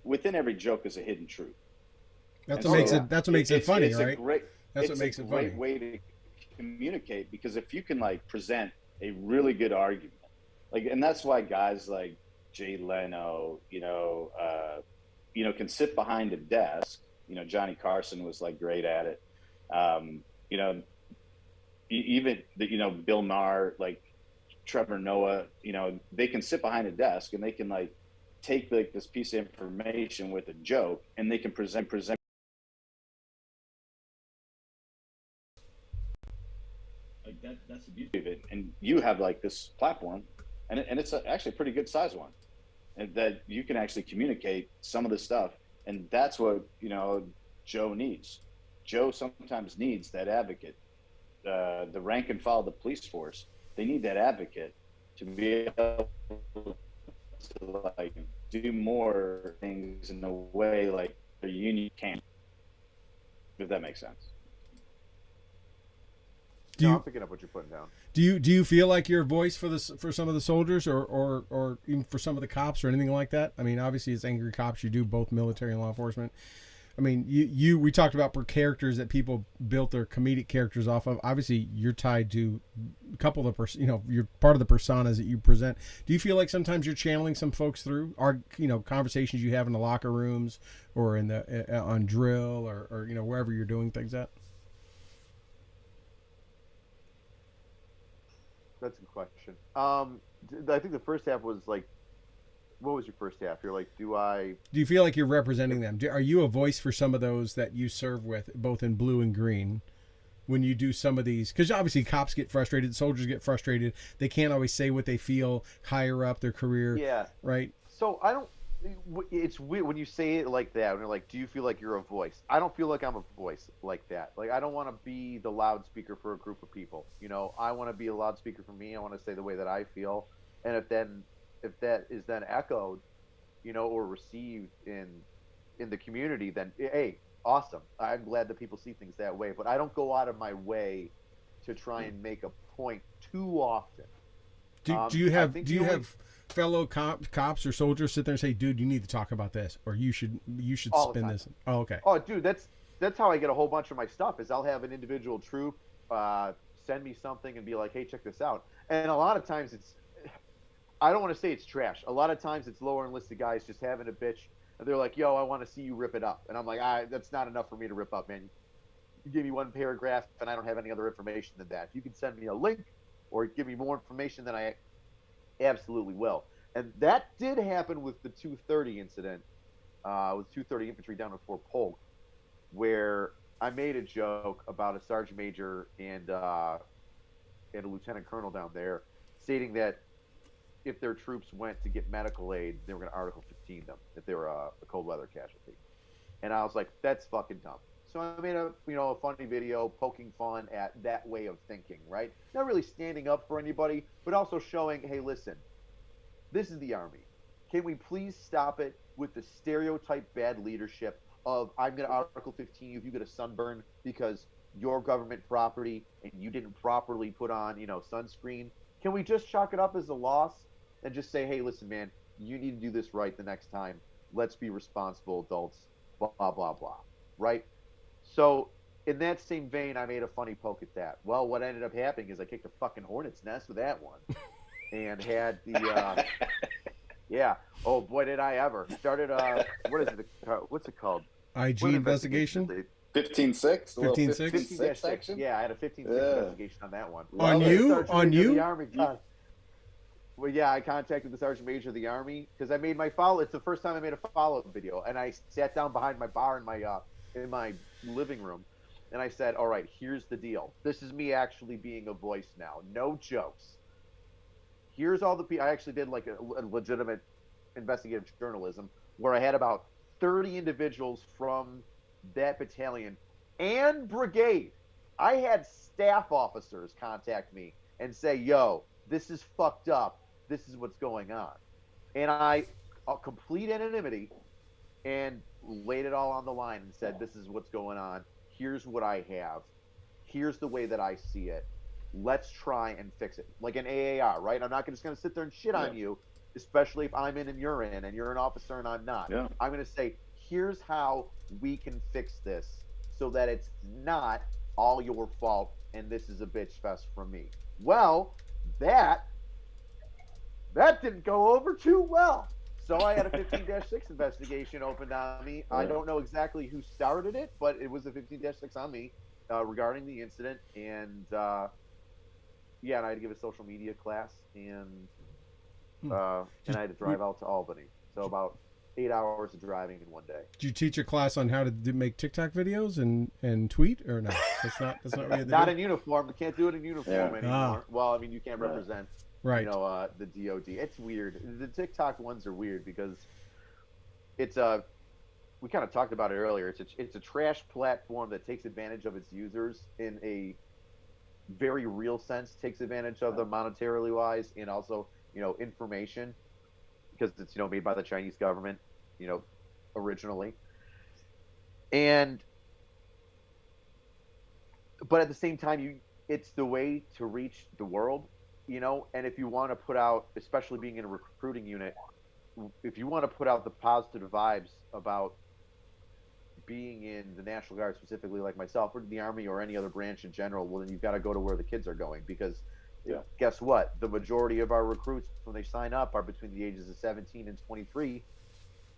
within every joke is a hidden truth. That's what makes it funny, right? That's what makes it funny. It's a great way to communicate, because if you can like present a really good argument, like, and that's why guys like Jay Leno, can sit behind a desk. Johnny Carson was like great at it. Even Bill Maher, like Trevor Noah, they can sit behind a desk and they can like take like this piece of information with a joke, and they can present. Like that's the beauty of it. And you have like this platform, and it's actually a pretty good size one, and that you can actually communicate some of the stuff. And that's what Joe needs. Joe sometimes needs that advocate. The rank and file of the police force, they need that advocate to be able to like do more things in a way like the union can, if that makes sense. I'm picking up what you're putting down. Do you feel like you're a voice for some of the soldiers, or even for some of the cops or anything like that? I mean, obviously as angry cops, you do both military and law enforcement. I mean, we talked about characters that people built their comedic characters off of. Obviously, you're tied to a couple of you're part of the personas that you present. Do you feel like sometimes you're channeling some folks through conversations you have in the locker rooms or in the on drill or wherever you're doing things at? That's a good question. I think the first half was like, what was your first half? You're like, do you feel like you're representing them? Are you a voice for some of those that you serve with, both in blue and green, when you do some of these? Because obviously cops get frustrated, soldiers get frustrated. They can't always say what they feel higher up their career. Yeah. Right. So I don't. It's weird when you say it like that. When you're like, do you feel like you're a voice? I don't feel like I'm a voice like that. Like, I don't want to be the loudspeaker for a group of people. I want to be a loudspeaker for me. I want to say the way that I feel, and if that is then echoed, or received in the community, then hey, awesome. I'm glad that people see things that way. But I don't go out of my way to try and make a point too often. Do you have fellow cops or soldiers sit there and say, "Dude, you need to talk about this, or you should All the spin time. this"? Oh, okay. Oh, dude, that's how I get a whole bunch of my stuff. Is I'll have an individual troop send me something and be like, "Hey, check this out." And a lot of times I don't want to say it's trash. A lot of times it's lower enlisted guys just having a bitch, and they're like, "Yo, I want to see you rip it up," and I'm like, "That's not enough for me to rip up, man. You give me one paragraph, and I don't have any other information than that. If you can send me a link or give me more information, then I absolutely will." And that did happen with the 230 incident, with 230 infantry down in Fort Polk, where I made a joke about a sergeant major and a lieutenant colonel down there, stating that if their troops went to get medical aid, they were going to Article 15 them if they were a cold weather casualty. And I was like, that's fucking dumb. So I made a funny video poking fun at that way of thinking, right? Not really standing up for anybody, but also showing, hey, listen, this is the Army. Can we please stop it with the stereotype bad leadership of I'm going to Article 15 you if you get a sunburn because your government property and you didn't properly put on, sunscreen? Can we just chalk it up as a loss and just say, hey, listen, man, you need to do this right the next time. Let's be responsible adults, blah, blah, blah, right? So in that same vein, I made a funny poke at that. Well, what ended up happening is I kicked a fucking hornet's nest with that one and had the, yeah, oh boy, did I ever. Started, what is it, what's it called? IG investigation? 15-6? 15-6 section? Yeah, I had a 15-6 investigation on that one. On you? On you? The Army. Well, yeah, I contacted the Sergeant Major of the Army because I made my follow. It's the first time I made a follow-up video, and I sat down behind my bar in my living room, and I said, "All right, here's the deal. This is me actually being a voice now. No jokes. Here's all the people." I actually did like a legitimate investigative journalism where I had about 30 individuals from that battalion and brigade. I had staff officers contact me and say, "Yo, this is fucked up. This is what's going on." And I, complete anonymity, and laid it all on the line and said, "This is what's going on. Here's what I have. Here's the way that I see it. Let's try and fix it." Like an AAR, right? I'm not just going to sit there and shit on you, especially if I'm in and you're in and you're an officer and I'm not. Yeah. I'm going to say, here's how we can fix this so that it's not all your fault and this is a bitch fest from me. Well, that didn't go over too well. So I had a 15-6 investigation opened on me. I don't know exactly who started it, but it was a 15-6 on me regarding the incident. And yeah, and I had to give a social media class, and I had to drive out to Albany. So about 8 hours of driving in one day. Did you teach a class on how to make TikTok videos and tweet, or no? That's not really the not deal? in uniform. You can't do it in uniform anymore. Well, I mean, you can't represent. Right. The DOD. It's weird. The TikTok ones are weird because it's we kind of talked about it earlier. It's a trash platform that takes advantage of its users in a very real sense, takes advantage of them monetarily wise, and also, information, because it's, made by the Chinese government, originally. But at the same time, it's the way to reach the world. And if you want to put out, especially being in a recruiting unit, if you want to put out the positive vibes about being in the National Guard specifically, like myself, or the Army or any other branch in general, well, then you've got to go to where the kids are going, because guess what? The majority of our recruits, when they sign up, are between the ages of 17 and 23,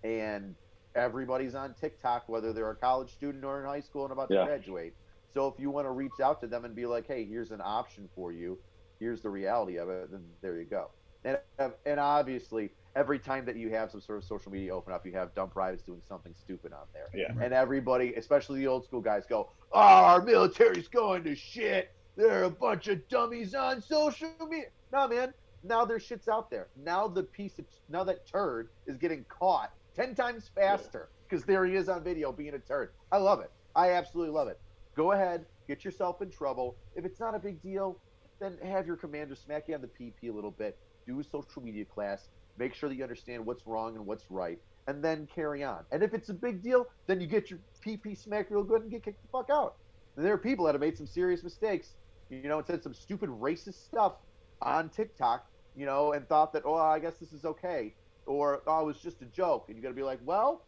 and everybody's on TikTok, whether they're a college student or in high school and about to graduate. So if you want to reach out to them and be like, hey, here's an option for you, here's the reality of it, then there you go. And obviously, every time that you have some sort of social media open up, you have dumb privates doing something stupid on there. Yeah. And everybody, especially the old school guys, go, "Oh, our military's going to shit. They're a bunch of dummies on social media." No, man. Now their shit's out there. Now that turd is getting caught 10 times faster because there he is on video being a turd. I love it. I absolutely love it. Go ahead, get yourself in trouble. If it's not a big deal, then have your commander smack you on the PP a little bit, do a social media class, make sure that you understand what's wrong and what's right, and then carry on. And if it's a big deal, then you get your PP smacked real good and get kicked the fuck out. And there are people that have made some serious mistakes, and said some stupid racist stuff on TikTok, and thought that, oh, I guess this is okay, or oh, it was just a joke, and you got to be like, well,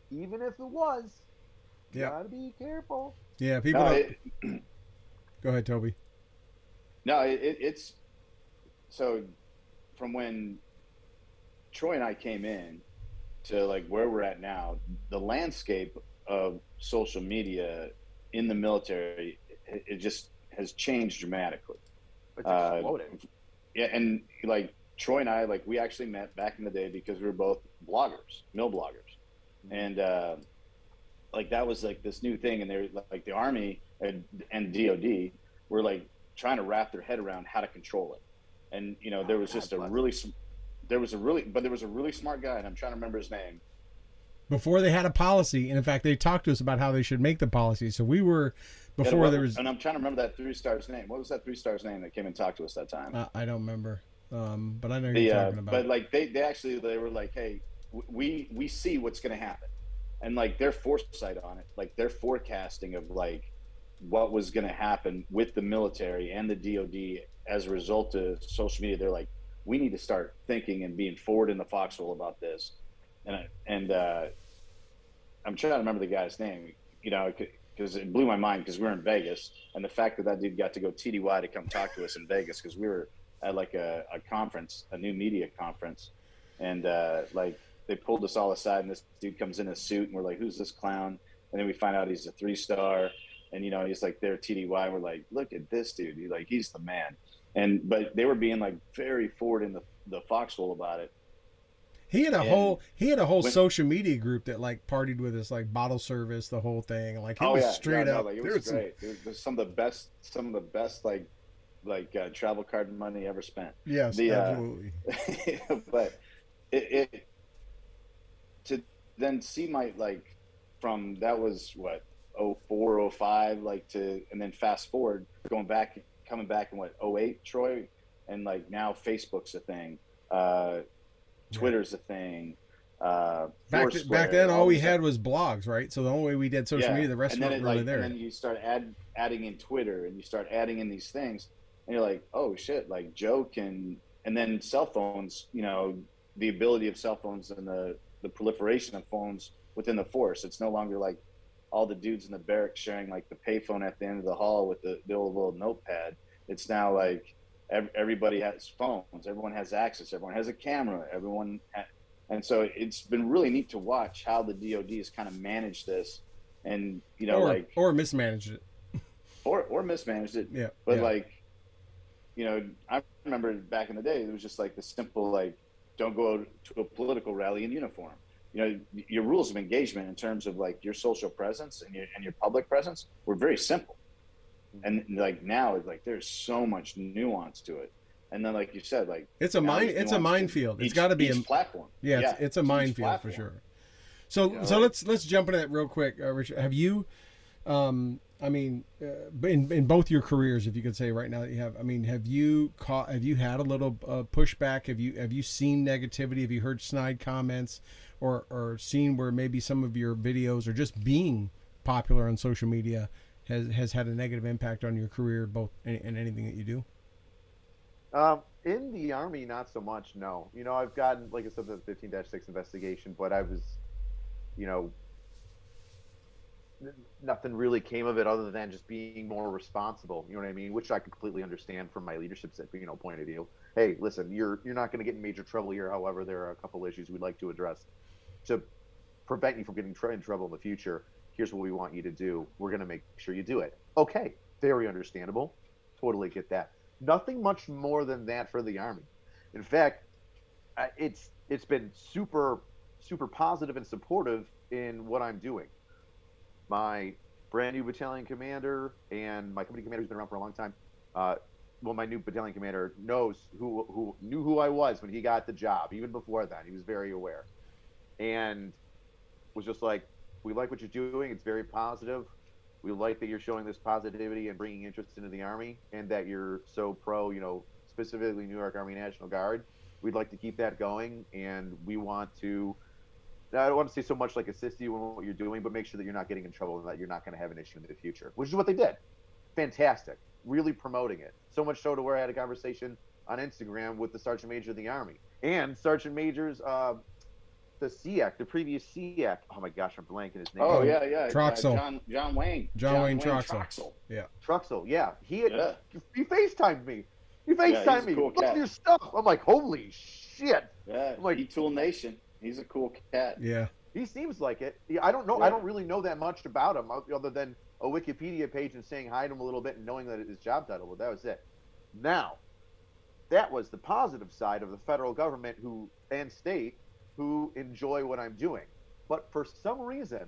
even if it was, you Yeah. got to be careful. Yeah. People No, don't. Go ahead, Toby. no, it's so from when Troy and I came in to like where we're at now, the landscape of social media in the military, it just has changed dramatically. It's Uh, exploding. yeah, and like Troy and I, like we actually met back in the day because we were both bloggers, mill bloggers, and like that was like this new thing, and they're like the Army and DoD were like trying to wrap their head around how to control it, and there was just there was a really smart guy, and I'm trying to remember his name. Before they had a policy, and in fact, they talked to us about how they should make the policy. So we were before there was. And I'm trying to remember that 3-star's name. What was that 3-star's name that came and talked to us that time? I don't remember, but I know you're talking about. But like they were like, hey, we see what's going to happen, and like their foresight on it, like their forecasting of like what was going to happen with the military and the DoD as a result of social media. They're like, we need to start thinking and being forward in the foxhole about this, and I'm trying to remember the guy's name, because it blew my mind because we were in Vegas, and the fact that dude got to go TDY to come talk to us in Vegas because we were at like a conference, a new media conference, and like they pulled us all aside, and this dude comes in a suit, and we're like, who's this clown? And then we find out he's a 3-star, and he's like their TDY. And we're like, look at this dude, he's the man. But they were being like very forward in the foxhole about it. He had a whole social media group that like partied with us, like bottle service, the whole thing. Like it was straight up. Like, it was great. It was some of the best like travel card money ever spent. Yes, absolutely. But it to then see my like from that was what 04, 05, like to, and then fast forward coming back in what 08, Troy, and like now Facebook's a thing. Twitter's a thing. Back then, all we had was blogs, right? So the only way we did social media, the rest weren't really there. And then you start adding in Twitter, and you start adding in these things, and you're like, oh shit, like Joe can. And then cell phones, the ability of cell phones and the proliferation of phones within the force. It's no longer like all the dudes in the barracks sharing like the payphone at the end of the hall with the old little notepad. It's now like everybody has phones, everyone has access, everyone has a camera, and so it's been really neat to watch how the DoD has kind of managed this, and or mismanaged it, or mismanaged it. Yeah, but I remember back in the day, it was just like the simple like, don't go to a political rally in uniform. Your rules of engagement in terms of like your social presence and your public presence were very simple. And like now it's like there's so much nuance to it, and then like you said, like it's a minefield. It's got to be a platform. Yeah, it's a minefield for sure. So let's jump into that real quick, Richard. Have you, in both your careers, if you could say right now that you have, have you had a little pushback? Have you seen negativity? Have you heard snide comments, or seen where maybe some of your videos or just being popular on social media has had a negative impact on your career, both in anything that you do? In the Army, not so much. No, I've gotten, like I said, the 15-6 investigation, but I was, nothing really came of it other than just being more responsible. You know what I mean? Which I completely understand from my leadership point of view. Hey, listen, you're not going to get in major trouble here. However, there are a couple issues we'd like to address to prevent you from getting in trouble in the future. Here's what we want you to do. We're going to make sure you do it. Okay, very understandable. Totally get that. Nothing much more than that for the Army. In fact, it's been super, super positive and supportive in what I'm doing. My brand new battalion commander and my company commander who's been around for a long time. My new battalion commander knows who knew who I was when he got the job. Even before that, he was very aware, and was just like, we like what you're doing. It's very positive. We like that you're showing this positivity and bringing interest into the Army, and that you're so pro, specifically New York Army National Guard. We'd like to keep that going, and we want to, I don't want to say so much like assist you in what you're doing, but make sure that you're not getting in trouble and that you're not going to have an issue in the future, which is what they did. Fantastic. Really promoting it. So much so to where I had a conversation on Instagram with the Sergeant Major of the Army and Sergeant Major's the SEAC, the previous SEAC. Oh my gosh, I'm blanking his name. Oh yeah. Troxel. John Wayne. John Wayne Troxel. Yeah. Truxell, yeah. He FaceTimed me. He Yeah, FaceTimed he's a me. cool Look at cat. your stuff. I'm like, holy shit. Yeah, I'm like, E-Tool Nation. He's a cool cat. Yeah. he seems like it. I don't know. Yeah. I don't really know that much about him other than a Wikipedia page and saying hi to him a little bit and knowing that his job title. But that was it. Now, that was the positive side of the federal government and state who enjoy what I'm doing. But for some reason,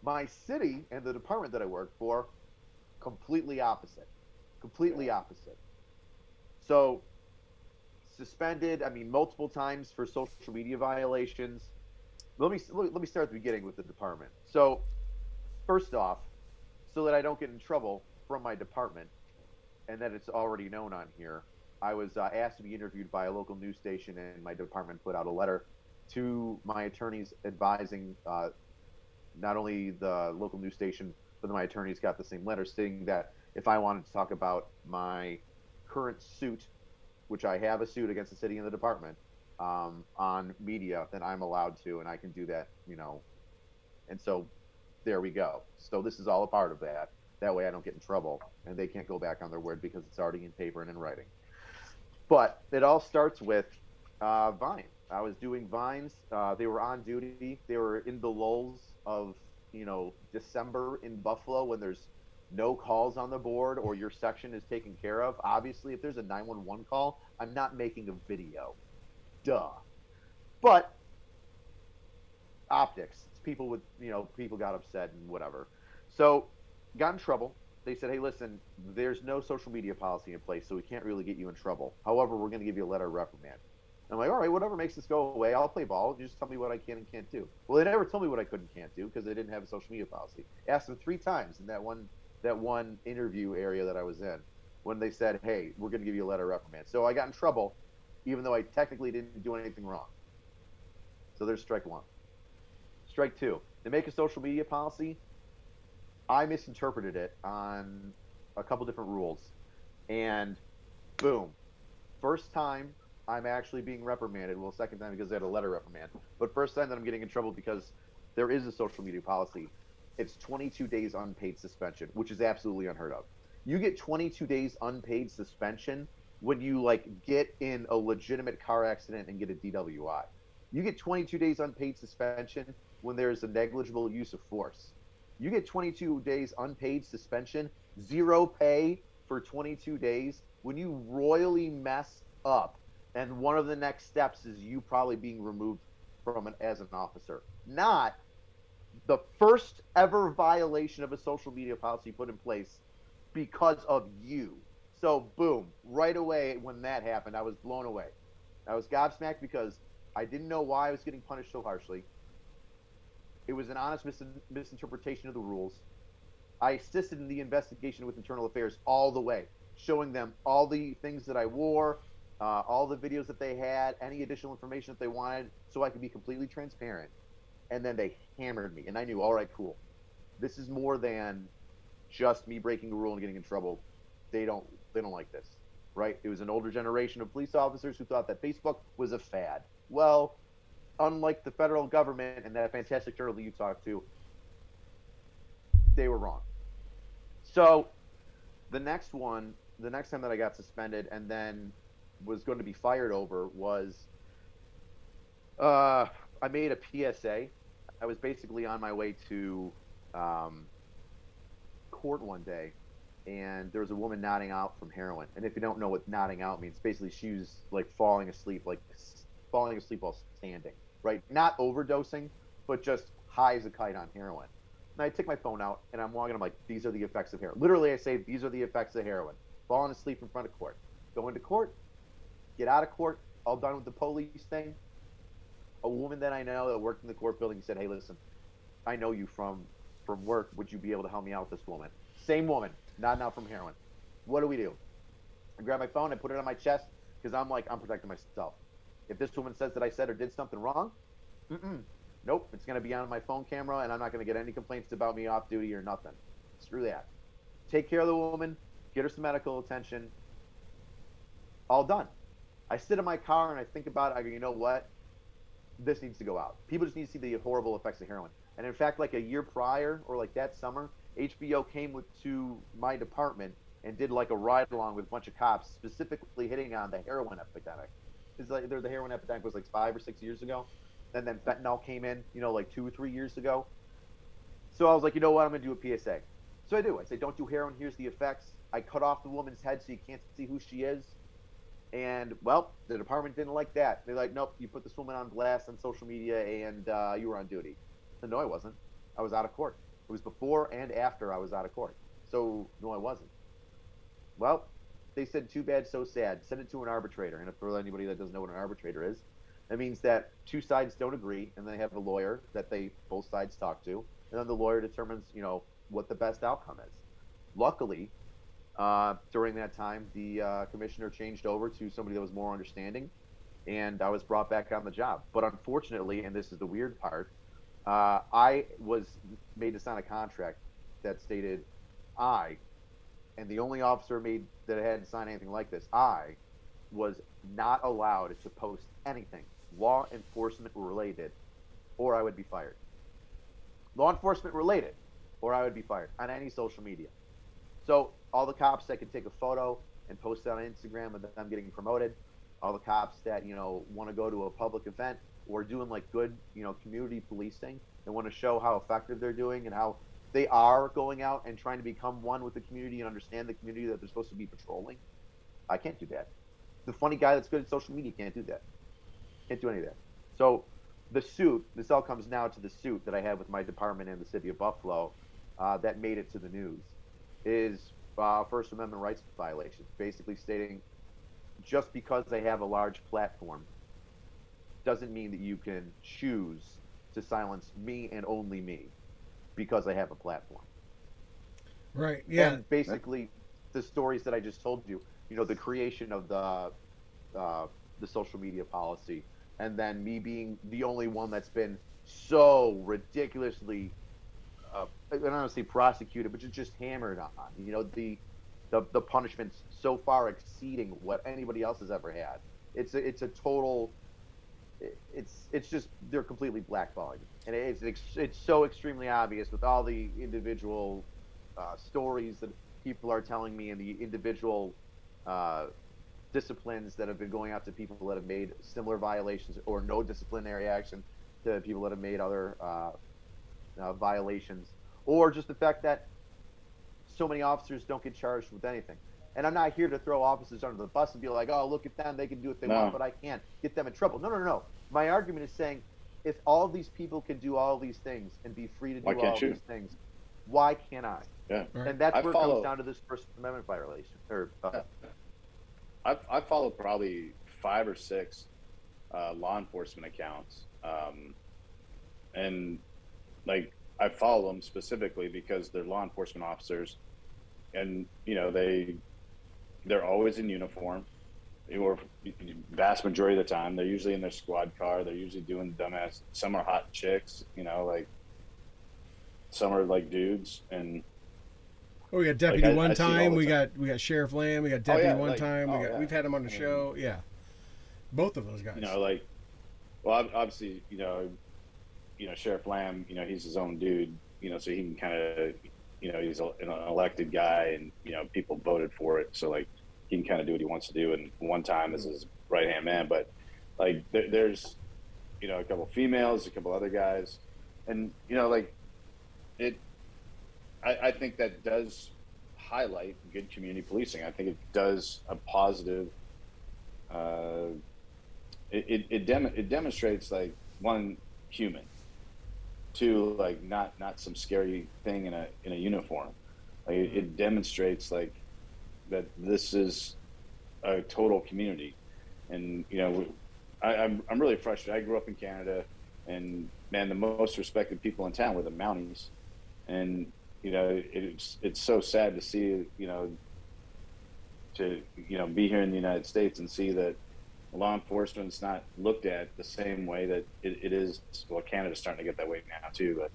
my city and the department that I work for, completely opposite. Completely opposite. So, suspended, multiple times for social media violations. Let me start at the beginning with the department. So, first off, so that I don't get in trouble from my department, and that it's already known on here, I was asked to be interviewed by a local news station, and my department put out a letter to my attorneys advising not only the local news station, but my attorneys got the same letter stating that if I wanted to talk about my current suit, which I have a suit against the city and the department on media, then I'm allowed to, and I can do that, And so there we go. So this is all a part of that. That way I don't get in trouble, and they can't go back on their word because it's already in paper and in writing. But it all starts with Vine. I was doing Vines. They were on duty. They were in the lulls of, December in Buffalo when there's no calls on the board or your section is taken care of. Obviously, if there's a 911 call, I'm not making a video. Duh. But optics. People people got upset and whatever. So got in trouble. They said, hey, listen, there's no social media policy in place, so we can't really get you in trouble. However, we're going to give you a letter of reprimand. I'm like, all right, whatever makes this go away, I'll play ball. You just tell me what I can and can't do. Well, they never told me what I could and can't do because they didn't have a social media policy. Asked them 3 times in that one interview area that I was in when they said, hey, we're going to give you a letter of reprimand. So I got in trouble, even though I technically didn't do anything wrong. So there's strike 1. Strike 2, they make a social media policy. I misinterpreted it on a couple different rules. And boom, first time I'm actually being reprimanded. Well, second time because I had a letter reprimand. But first time that I'm getting in trouble because there is a social media policy. It's 22 days unpaid suspension, which is absolutely unheard of. You get 22 days unpaid suspension when you get in a legitimate car accident and get a DWI. You get 22 days unpaid suspension when there's a negligible use of force. You get 22 days unpaid suspension, 0 pay for 22 days when you royally mess up. And one of the next steps is you probably being removed as an officer. Not the first ever violation of a social media policy put in place because of you. So boom, right away when that happened, I was blown away. I was gobsmacked because I didn't know why I was getting punished so harshly. It was an honest misinterpretation of the rules. I assisted in the investigation with Internal Affairs all the way, showing them all the things that I wore, all the videos that they had, any additional information that they wanted, so I could be completely transparent. And then they hammered me, and I knew, all right, cool. This is more than just me breaking a rule and getting in trouble. They don't like this, right? It was an older generation of police officers who thought that Facebook was a fad. Well, unlike the federal government and that fantastic journal that you talked to, they were wrong. So the next time that I got suspended and then was going to be fired over was I made a PSA. I was basically on my way to court one day, and there was a woman nodding out from heroin. And if you don't know what nodding out means, basically she was falling asleep while standing, right? Not overdosing, but just high as a kite on heroin. And I take my phone out and I'm walking. I'm like, these are the effects of heroin. Literally, I say, these are the effects of heroin. Falling asleep in front of court. Go into court, get out of court, all done with the police thing. A woman that I know that worked in the court building said, hey, listen, I know you from work. Would you be able to help me out with this woman? Same woman, nodding out from heroin. What do? I grab my phone, I put it on my chest because I'm protecting myself. If this woman says that I said or did something wrong, nope, it's going to be on my phone camera, and I'm not going to get any complaints about me off duty or nothing. Screw that. Take care of the woman, get her some medical attention. All done. I sit in my car and I think about it. I go, you know what? This needs to go out. People just need to see the horrible effects of heroin. And in fact, like a year prior or like that summer, HBO came to my department and did like a ride along with a bunch of cops, specifically hitting on the heroin epidemic. It's like the heroin epidemic was like 5 or 6 years ago, and then fentanyl came in, like 2 or 3 years ago. So I was like, you know what? I'm gonna do a PSA. So I do. I say, don't do heroin. Here's the effects. I cut off the woman's head so you can't see who she is. And well, the department didn't like that. They're like, nope, you put this woman on blast on social media, and you were on duty. So no, I wasn't. I was out of court. It was before and after I was out of court. So no, I wasn't. Well, they said too bad, so sad. Send it to an arbitrator. And for anybody that doesn't know what an arbitrator is, that means that two sides don't agree, and they have a lawyer that they both sides talk to, and then the lawyer determines, what the best outcome is. Luckily, during that time, the commissioner changed over to somebody that was more understanding, and I was brought back on the job. But unfortunately, and this is the weird part, I was made to sign a contract that stated I, and the only officer made that had to sign anything like this, I was not allowed to post anything law enforcement related, or I would be fired. Law enforcement related, or I would be fired on any social media. So all the cops that could take a photo and post it on Instagram of them getting promoted, all the cops that want to go to a public event or doing like good community policing and want to show how effective they're doing and how they are going out and trying to become one with the community and understand the community that they're supposed to be patrolling. I can't do that. The funny guy that's good at social media can't do that. Can't do any of that. So the suit, this all comes now to the suit that I had with my department in the city of Buffalo that made it to the news, is First Amendment rights violations, basically stating just because they have a large platform doesn't mean that you can choose to silence me and only me because I have a platform. Right. Yeah. And basically, the stories that I just told you, the creation of the social media policy, and then me being the only one that's been so ridiculously, I don't want to say prosecuted, but just hammered on. The punishments so far exceeding what anybody else has ever had. It's a total. It's just they're completely blackballing, and it's so extremely obvious with all the individual stories that people are telling me and the individual disciplines that have been going out to people that have made similar violations or no disciplinary action to people that have made other violations, or just the fact that so many officers don't get charged with anything. And I'm not here to throw officers under the bus and be like, oh, look at them, they can do what they want, but I can't get them in trouble. No. My argument is saying, if all these people can do all these things and be free to do all these things, why can't I? Yeah. And that's where it comes down to this First Amendment violation. I follow probably 5 or 6 law enforcement accounts, and like I follow them specifically because they're law enforcement officers, and they're always in uniform, or vast majority of the time they're usually in their squad car. They're usually doing dumbass. Some are hot chicks, like some are like dudes, and we got deputy one time. We got Sheriff Lamb. We got deputy one time. We've had him on the show. Yeah, both of those guys. Obviously, Sheriff Lamb. He's his own dude. So he can kind of, he's an elected guy, and people voted for it. So like he can kind of do what he wants to do. And one time is his right hand man. But like there's, a couple females, a couple other guys, and it. I think that does highlight good community policing. I think it does a positive. It demonstrates like one, human, two, like not some scary thing in a uniform. Like it demonstrates like that this is a total community, and I'm really frustrated. I grew up in Canada, and man, the most respected people in town were the Mounties, and it's so sad to see, be here in the United States and see that law enforcement's not looked at the same way that it is. Well, Canada's starting to get that way now too, but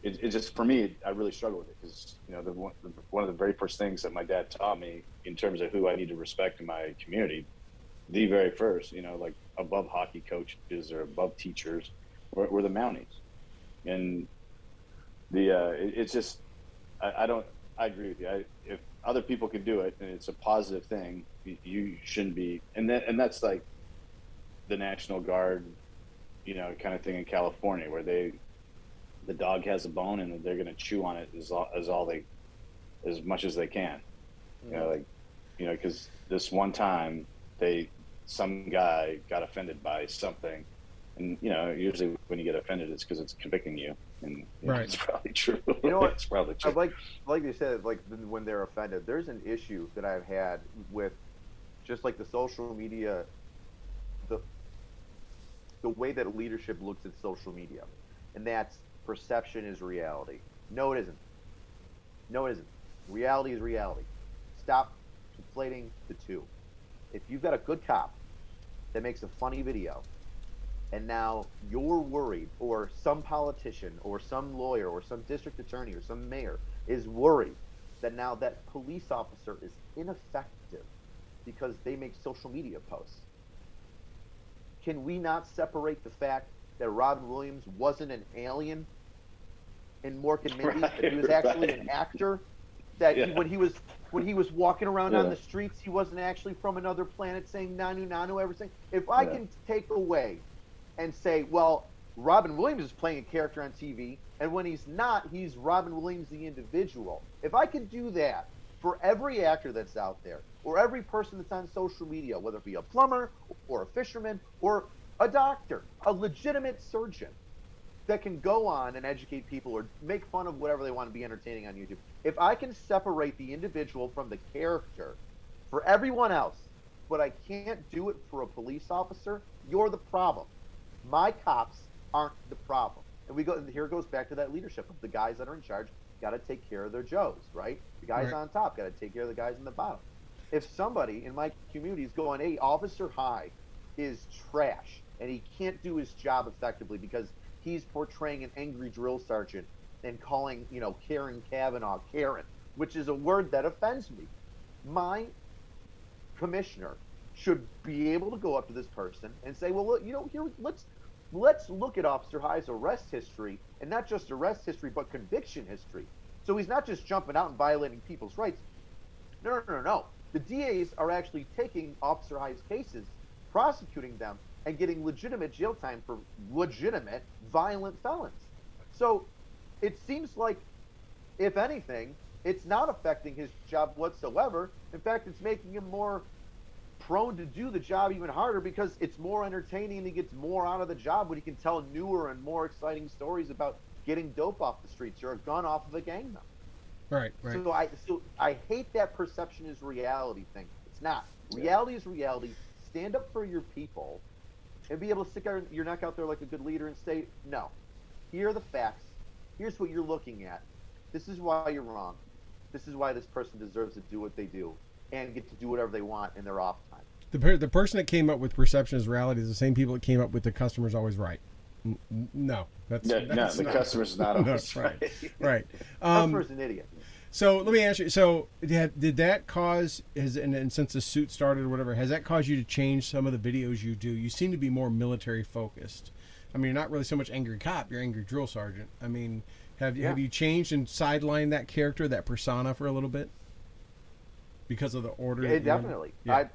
it just, for me, I really struggle with it because, one of the very first things that my dad taught me in terms of who I need to respect in my community the very first, like above hockey coaches or above teachers, were the Mounties. And it's just, I don't, I agree with you. If other people can do it and it's a positive thing, you shouldn't be. And that's like the National Guard, kind of thing in California, where the dog has a bone and they're going to chew on it as much as they can. Because this one time some guy got offended by something, and usually when you get offended, it's because it's convicting you, and Right. it's probably true. You know what? It's probably true. Like you said, like when they're offended, there's an issue that I've had with just like the social media, the way that leadership looks at social media, and that's perception is reality. No, it isn't. No, it isn't. Reality is reality. Stop conflating the two. If you've got a good cop that makes a funny video, and now you're worried, or some politician or some lawyer or some district attorney or some mayor is worried that now that police officer is ineffective because they make social media posts, can we not separate the fact that Robin Williams wasn't an alien in Mork and Mindy, that he was actually an actor, that when he was walking around on the streets, he wasn't actually from another planet saying nanu nanu everything? If I can take away and say, well, Robin Williams is playing a character on TV, and when he's not, he's Robin Williams the individual. If I could do that for every actor that's out there, or every person that's on social media, whether it be a plumber or a fisherman or a doctor, a legitimate surgeon that can go on and educate people or make fun of whatever they want to be entertaining on YouTube. If I can separate the individual from the character for everyone else, but I can't do it for a police officer, you're the problem. My cops aren't the problem. And here it goes back to that leadership of the guys that are in charge got to take care of their Joes, right? The guys on top got to take care of the guys in the bottom. If somebody in my community is going, hey, Officer High is trash and he can't do his job effectively because he's portraying an angry drill sergeant and calling, Karen Kavanagh Karen, which is a word that offends me. My commissioner should be able to go up to this person and say, well, look, here, let's look at Officer High's arrest history, and not just arrest history, but conviction history. So he's not just jumping out and violating people's rights. No. The DAs are actually taking Officer High's cases, prosecuting them, and getting legitimate jail time for legitimate violent felons. So it seems like, if anything, it's not affecting his job whatsoever. In fact, it's making him more prone to do the job even harder because it's more entertaining and he gets more out of the job when he can tell newer and more exciting stories about getting dope off the streets or a gun off of a gang member. Right. So I hate that perception is reality thing. It's not. Reality is reality. Stand up for your people and be able to stick your neck out there like a good leader and say, no, here are the facts. Here's what you're looking at. This is why you're wrong. This is why this person deserves to do what they do and get to do whatever they want in their off time. The person that came up with perception as reality is the same people that came up with the customer's always right. No, the customer's not always right. Right. Customer's an idiot. So let me ask you. So did that cause, and since the suit started or whatever, has that caused you to change some of the videos you do? You seem to be more military focused. I mean, you're not really so much angry cop. You're angry drill sergeant. I mean, have you changed and sidelined that character, that persona, for a little bit because of the order? Yeah, definitely. I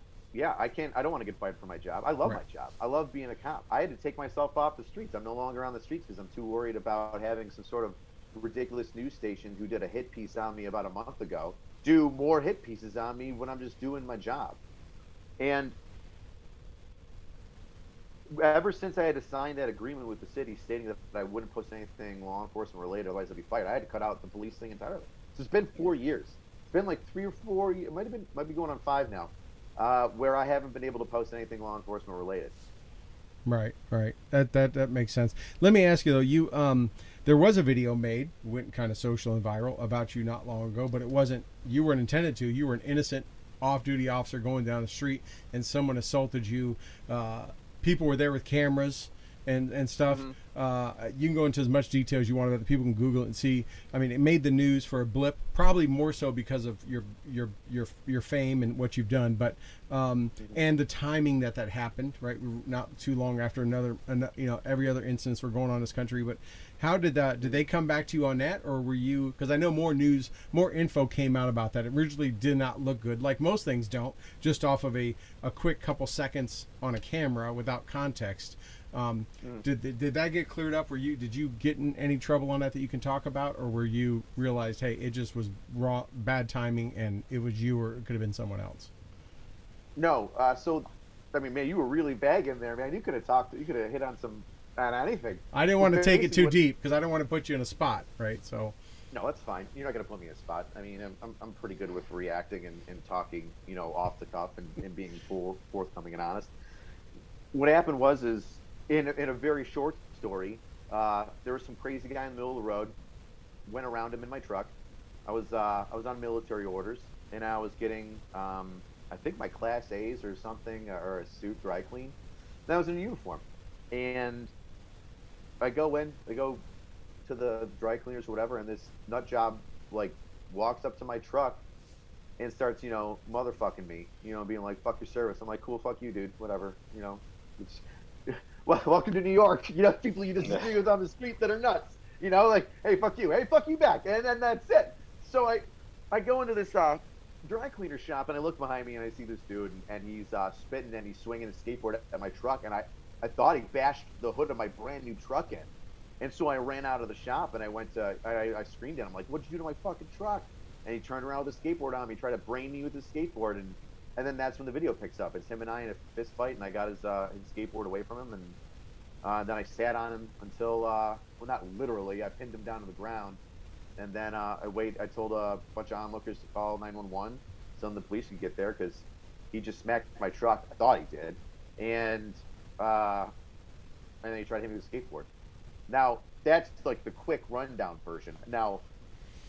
can't. I don't want to get fired for my job. I love my job. I love being a cop. I had to take myself off the streets. I'm no longer on the streets because I'm too worried about having some sort of ridiculous news station who did a hit piece on me about a month ago do more hit pieces on me when I'm just doing my job. And ever since I had to sign that agreement with the city stating that I wouldn't post anything law enforcement related, otherwise I'd be fired, I had to cut out the police thing entirely. So it's been 4 years. It's been like 3 or 4 years. It might be going on 5 now, where I haven't been able to post anything law enforcement related. Right. That makes sense. Let me ask you though, there was a video made, went kind of social and viral, about you not long ago, but you weren't intended to. You were an innocent off-duty officer going down the street, and someone assaulted you. People were there with cameras, and stuff. Mhm. You can go into as much detail as you want about it. People can Google it and see. I mean, it made the news for a blip, probably more so because of your fame and what you've done, but and the timing that happened. Right, not too long after another every other instance were going on in this country. But how did that? Did they come back to you on that, or were you? Because I know more news, more info came out about that. It originally did not look good, like most things don't, just off of a quick couple seconds on a camera without context. Did that get cleared up? Did you get in any trouble on that you can talk about, or were you realized, hey, it just was bad timing, and it was you, or it could have been someone else? No, so I mean, man, you were really bagging there, man. You could have hit on anything. I didn't want to take it too Basically, deep because I don't want to put you in a spot, right? So no, that's fine. You're not gonna put me in a spot. I mean, I'm pretty good with reacting and talking, off the cuff and being forthcoming and honest. What happened is in a very short story, there was some crazy guy in the middle of the road. Went around him in my truck. I was on military orders, and I was getting I think my Class A's or something, or a suit dry clean. And I was in a uniform, and I go to the dry cleaners or whatever, and this nut job like walks up to my truck and starts, motherfucking me, being like, "Fuck your service." I'm like, "Cool, fuck you, dude. Whatever." Well, welcome to New York. People you disagree with on the street that are nuts. Like, "Hey, fuck you. Hey, fuck you back." And then that's it. So I go into this dry cleaner shop, and I look behind me, and I see this dude, and he's spitting, and he's swinging his skateboard at my truck, and I thought he bashed the hood of my brand new truck in. And so I ran out of the shop, and I screamed at him, like, "What'd you do to my fucking truck?" And he turned around with a skateboard on me, tried to brain me with his skateboard, and then that's when the video picks up. It's him and I in a fist fight, and I got his skateboard away from him, and then I sat on him until, well, not literally, I pinned him down to the ground, and then I told a bunch of onlookers to call 911 so the police could get there, because he just smacked my truck. I thought he did, and then he tried to hit me with a skateboard. Now, that's like the quick rundown version. Now,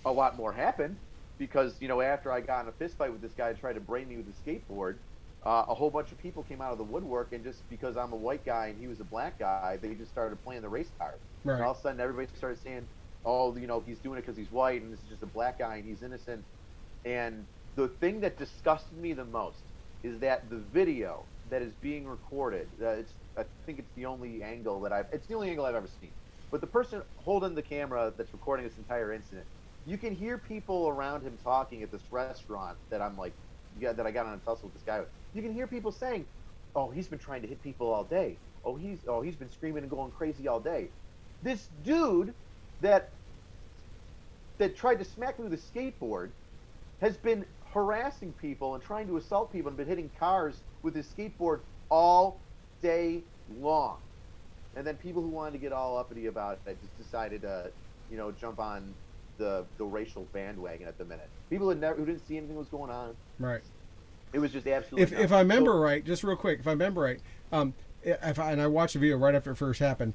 a lot more happened, because, after I got in a fist fight with this guy and tried to brain me with a skateboard, a whole bunch of people came out of the woodwork, and just because I'm a white guy and he was a black guy, they just started playing the race card. right. And all of a sudden, everybody started saying, "Oh, he's doing it because he's white, and this is just a black guy, and he's innocent." And the thing that disgusted me the most is that the video that is being recorded, I think it's the only angle I've ever seen. But the person holding the camera that's recording this entire incident, you can hear people around him talking at this restaurant that that I got on a tussle with this guy with. You can hear people saying, "Oh, he's been trying to hit people all day. He's been screaming and going crazy all day." This dude that tried to smack me with a skateboard has been harassing people and trying to assault people and been hitting cars with his skateboard all day long. And then people who wanted to get all uppity about it just decided to, jump on the racial bandwagon at the minute. People who didn't see anything was going on. Right. It was just absolutely. If I remember right, just real quick, if I remember right, and I watched the video right after it first happened,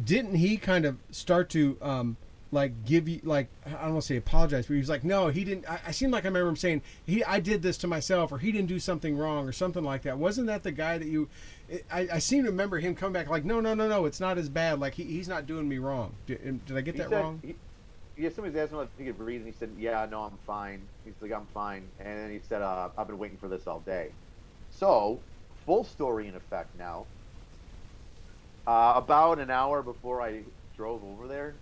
didn't he kind of start to give you, like, I don't want to say apologize, but he was like, "No, he didn't." I seem like I remember him saying, I did this to myself, or he didn't do something wrong, or something like that. Wasn't that the guy that you? I seem to remember him coming back like, no, it's not as bad. Like he's not doing me wrong. Did I get that wrong? Somebody's asked him if he could breathe, and he said, "Yeah, no, I'm fine." He's like, "I'm fine," and then he said, "I've been waiting for this all day." So, full story in effect now. About an hour before I drove over there,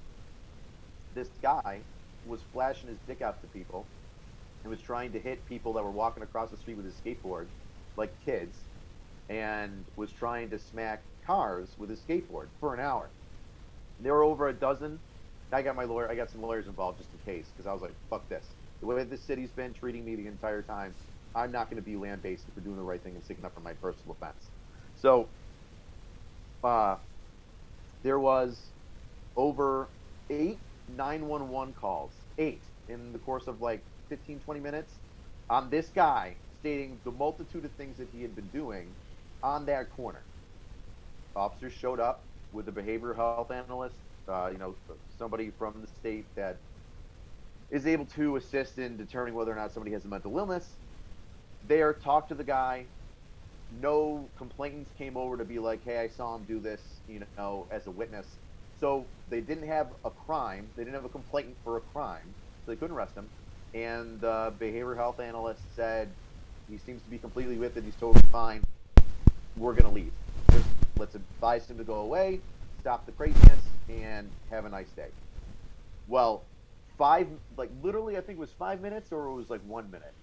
this guy was flashing his dick out to people and was trying to hit people that were walking across the street with his skateboard, like kids, and was trying to smack cars with his skateboard for an hour. There were over a dozen. I got some lawyers involved just in case, because I was like, "Fuck this. The way this city's been treating me the entire time, I'm not going to be land-based for doing the right thing and sticking up for my personal offense." So, there was over 8 911 calls, 8, in the course of like 15, 20 minutes, on this guy stating the multitude of things that he had been doing on that corner. Officers showed up with a behavioral health analyst, somebody from the state that is able to assist in determining whether or not somebody has a mental illness. There, talked to the guy. no complainants came over to be like, hey, I saw him do this, as a witness. So they didn't have a crime. They didn't have a complainant for a crime, so they couldn't arrest him. And the behavioral health analyst said he seems to be completely with it. He's totally fine. We're gonna leave. Let's advise him to go away, stop the craziness, and have a nice day. Well, literally, I think it was 5 minutes, or it was like 1 minute.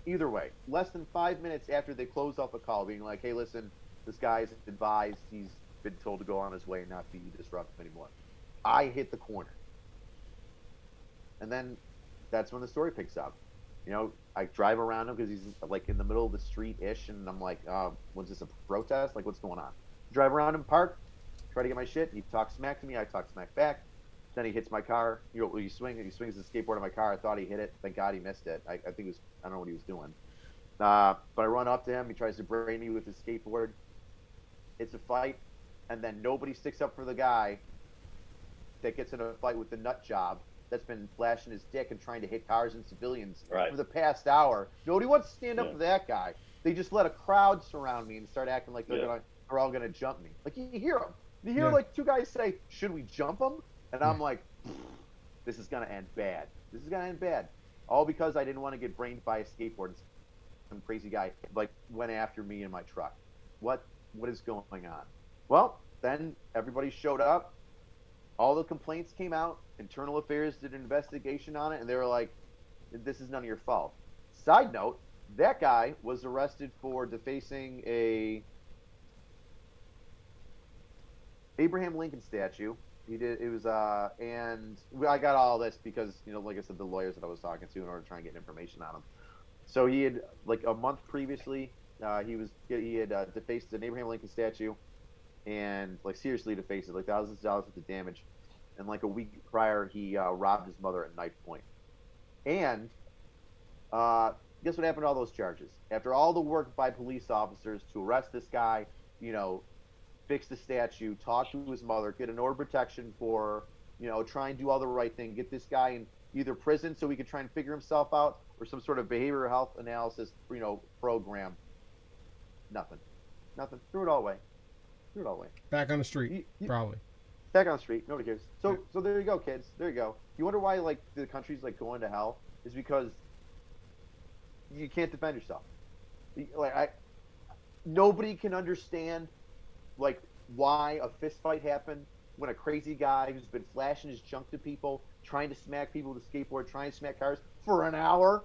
Either way, less than 5 minutes after they closed off the call, being like, hey, listen, this guy's advised, he's been told to go on his way and not be disruptive anymore. I hit the corner. And then that's when the story picks up. I drive around him because he's like in the middle of the street-ish, and I'm like, was this a protest? Like, what's going on? Drive around him, park, try to get my shit. He talks smack to me, I talk smack back. Then he hits my car. He swings the skateboard on my car. I thought he hit it. Thank God he missed it. I think I don't know what he was doing. But I run up to him. He tries to brain me with his skateboard. It's a fight, and then nobody sticks up for the guy that gets in a fight with the nut job that's been flashing his dick and trying to hit cars and civilians for the past hour. Nobody wants to stand up for that guy. They just let a crowd surround me and start acting like they're all gonna jump me. Like, you hear them. You hear like two guys say, "Should we jump him?" And I'm like, this is gonna end bad. This is gonna end bad. All because I didn't want to get brained by a skateboard. Some crazy guy went after me in my truck. What is going on? Well, then everybody showed up. All the complaints came out. Internal Affairs did an investigation on it, and they were like, this is none of your fault. Side note, that guy was arrested for defacing a Abraham Lincoln statue. He did. It was and I got all this because like I said, the lawyers that I was talking to in order to try and get information on him. So he had a month previously, he had defaced an Abraham Lincoln statue, and seriously defaced it, thousands of dollars worth of damage. And a week prior, he robbed his mother at knife point. And guess what happened to all those charges? After all the work by police officers to arrest this guy, fix the statue, talk to his mother, get an order of protection for her, try and do all the right thing, get this guy in either prison so he could try and figure himself out, or some sort of behavioral health analysis, program. Nothing. Threw it all away. Back on the street, probably. Back on the street. Nobody cares. So there you go, kids. There you go. You wonder why the country's going to hell? Is because you can't defend yourself. Nobody can understand why a fist fight happened when a crazy guy who's been flashing his junk to people, trying to smack people with a skateboard, trying to smack cars for an hour.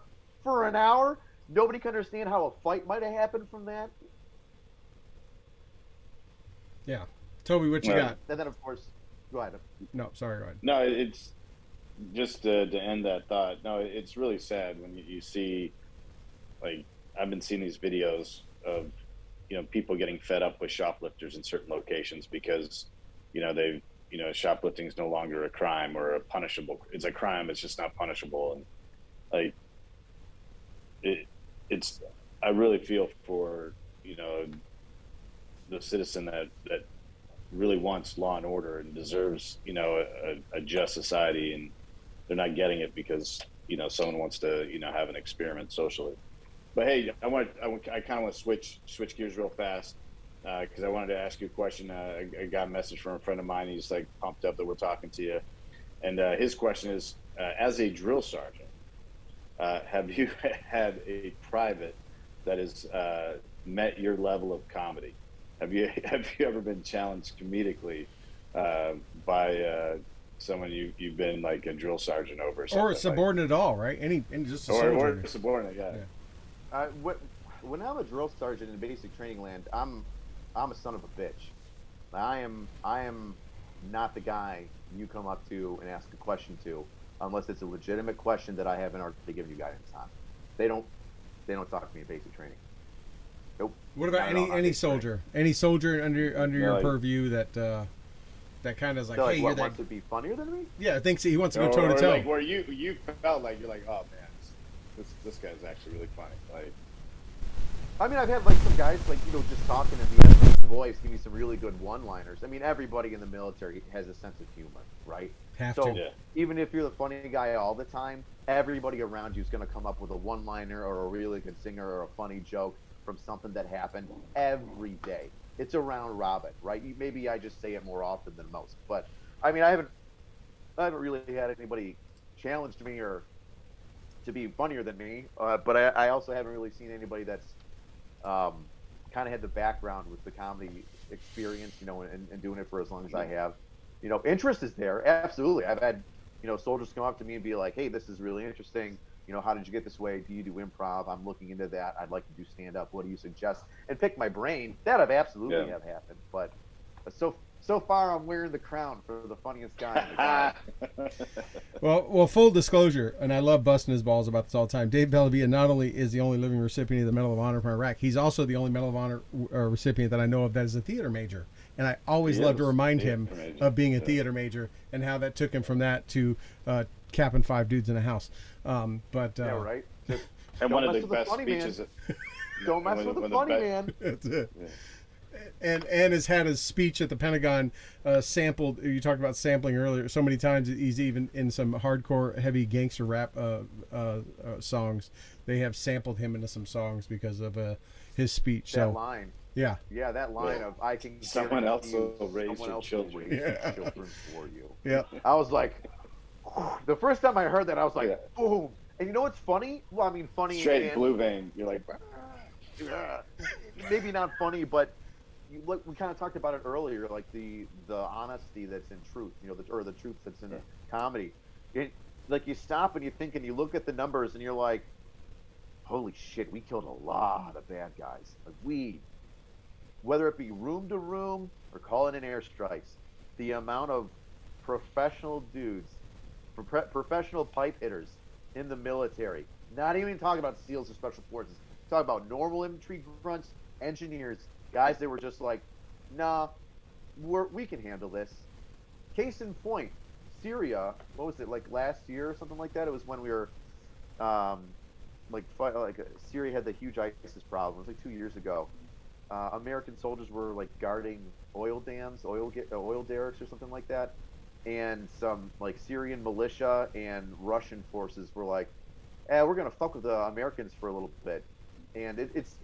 Nobody can understand how a fight might have happened from that. Yeah. Toby, what you got? And then, of course, go ahead. No, sorry, go ahead. No, it's just to end that thought. No, it's really sad when you see, I've been seeing these videos of, people getting fed up with shoplifters in certain locations because, shoplifting is no longer a crime or a punishable. It's a crime. It's just not punishable. And I really feel for, the citizen that really wants law and order and deserves, a just society, and they're not getting it because, someone wants to, have an experiment socially. But hey, I kind of want to switch gears real fast because I wanted to ask you a question. I got a message from a friend of mine. He's pumped up that we're talking to you, and his question is: as a drill sergeant, have you had a private that has met your level of comedy? Have you ever been challenged comedically by someone you've been a drill sergeant over, or a subordinate at all, right? Any just a soldier. Or a subordinate, yeah. When I'm a drill sergeant in basic training land, I'm a son of a bitch. I am not the guy you come up to and ask a question to, unless it's a legitimate question that I haven't already given you guidance on. They don't talk to me in basic training. Nope. What about any soldier? Any soldier under your purview that kind of is hey, you're wants to be funnier than me? Yeah, I think so. He wants to go toe to toe. Where you felt like you're oh man, this guy's actually really funny. I mean, I've had some guys just talking to me as a voice, give me some really good one-liners. I mean, everybody in the military has a sense of humor, right? Even if you're the funny guy all the time, everybody around you is going to come up with a one-liner or a really good singer or a funny joke from something that happened every day. It's a round robin, right? Maybe I just say it more often than most, but I mean, I haven't really had anybody challenge me or to be funnier than me, but I also haven't really seen anybody that's kind of had the background with the comedy experience, and doing it for as long as I have. Interest is there, absolutely. I've had soldiers come up to me and be like, "Hey, this is really interesting. How did you get this way? Do you do improv? I'm looking into that. I'd like to do stand up. What do you suggest?" And pick my brain. That I've absolutely have happened, but so far I'm wearing the crown for the funniest guy in the crowd. Well, full disclosure, and I love busting his balls about this all the time. Dave Bellavia not only is the only living recipient of the Medal of Honor from Iraq, he's also the only Medal of Honor recipient that I know of that is a theater major. And I always love to remind him of being a theater major and how that took him from that to capping 5 dudes in a house. But yeah, right. And one of the best speeches. Don't mess with the funny man. That's it. Yeah. And has had his speech at the Pentagon sampled. You talked about sampling earlier so many times. He's even in some hardcore, heavy gangster rap songs. They have sampled him into some songs because of his speech. That line. Yeah. Yeah, that line of "I can." Someone else will raise your children. Children for you. Yeah. I was like, the first time I heard that, I was like, boom. And you know what's funny? Well, I mean, funny. Straight blue vein. You're like, maybe not funny, but. We kind of talked about it earlier, like the honesty that's in truth, or the truth that's in comedy. Like you stop and you think and you look at the numbers and you're like, holy shit, we killed a lot of bad guys. Like whether it be room to room or calling in airstrikes, the amount of professional dudes, professional pipe hitters in the military, not even talking about SEALs or special forces, talk about normal infantry grunts, engineers, guys, they were just like, nah, we can handle this. Case in point, Syria, what was it, like last year or something like that? It was when we were, Syria had the huge ISIS problem. It was like 2 years ago. American soldiers were like guarding oil dams, oil derricks or something like that. And some like Syrian militia and Russian forces were like, we're going to fuck with the Americans for a little bit. And it's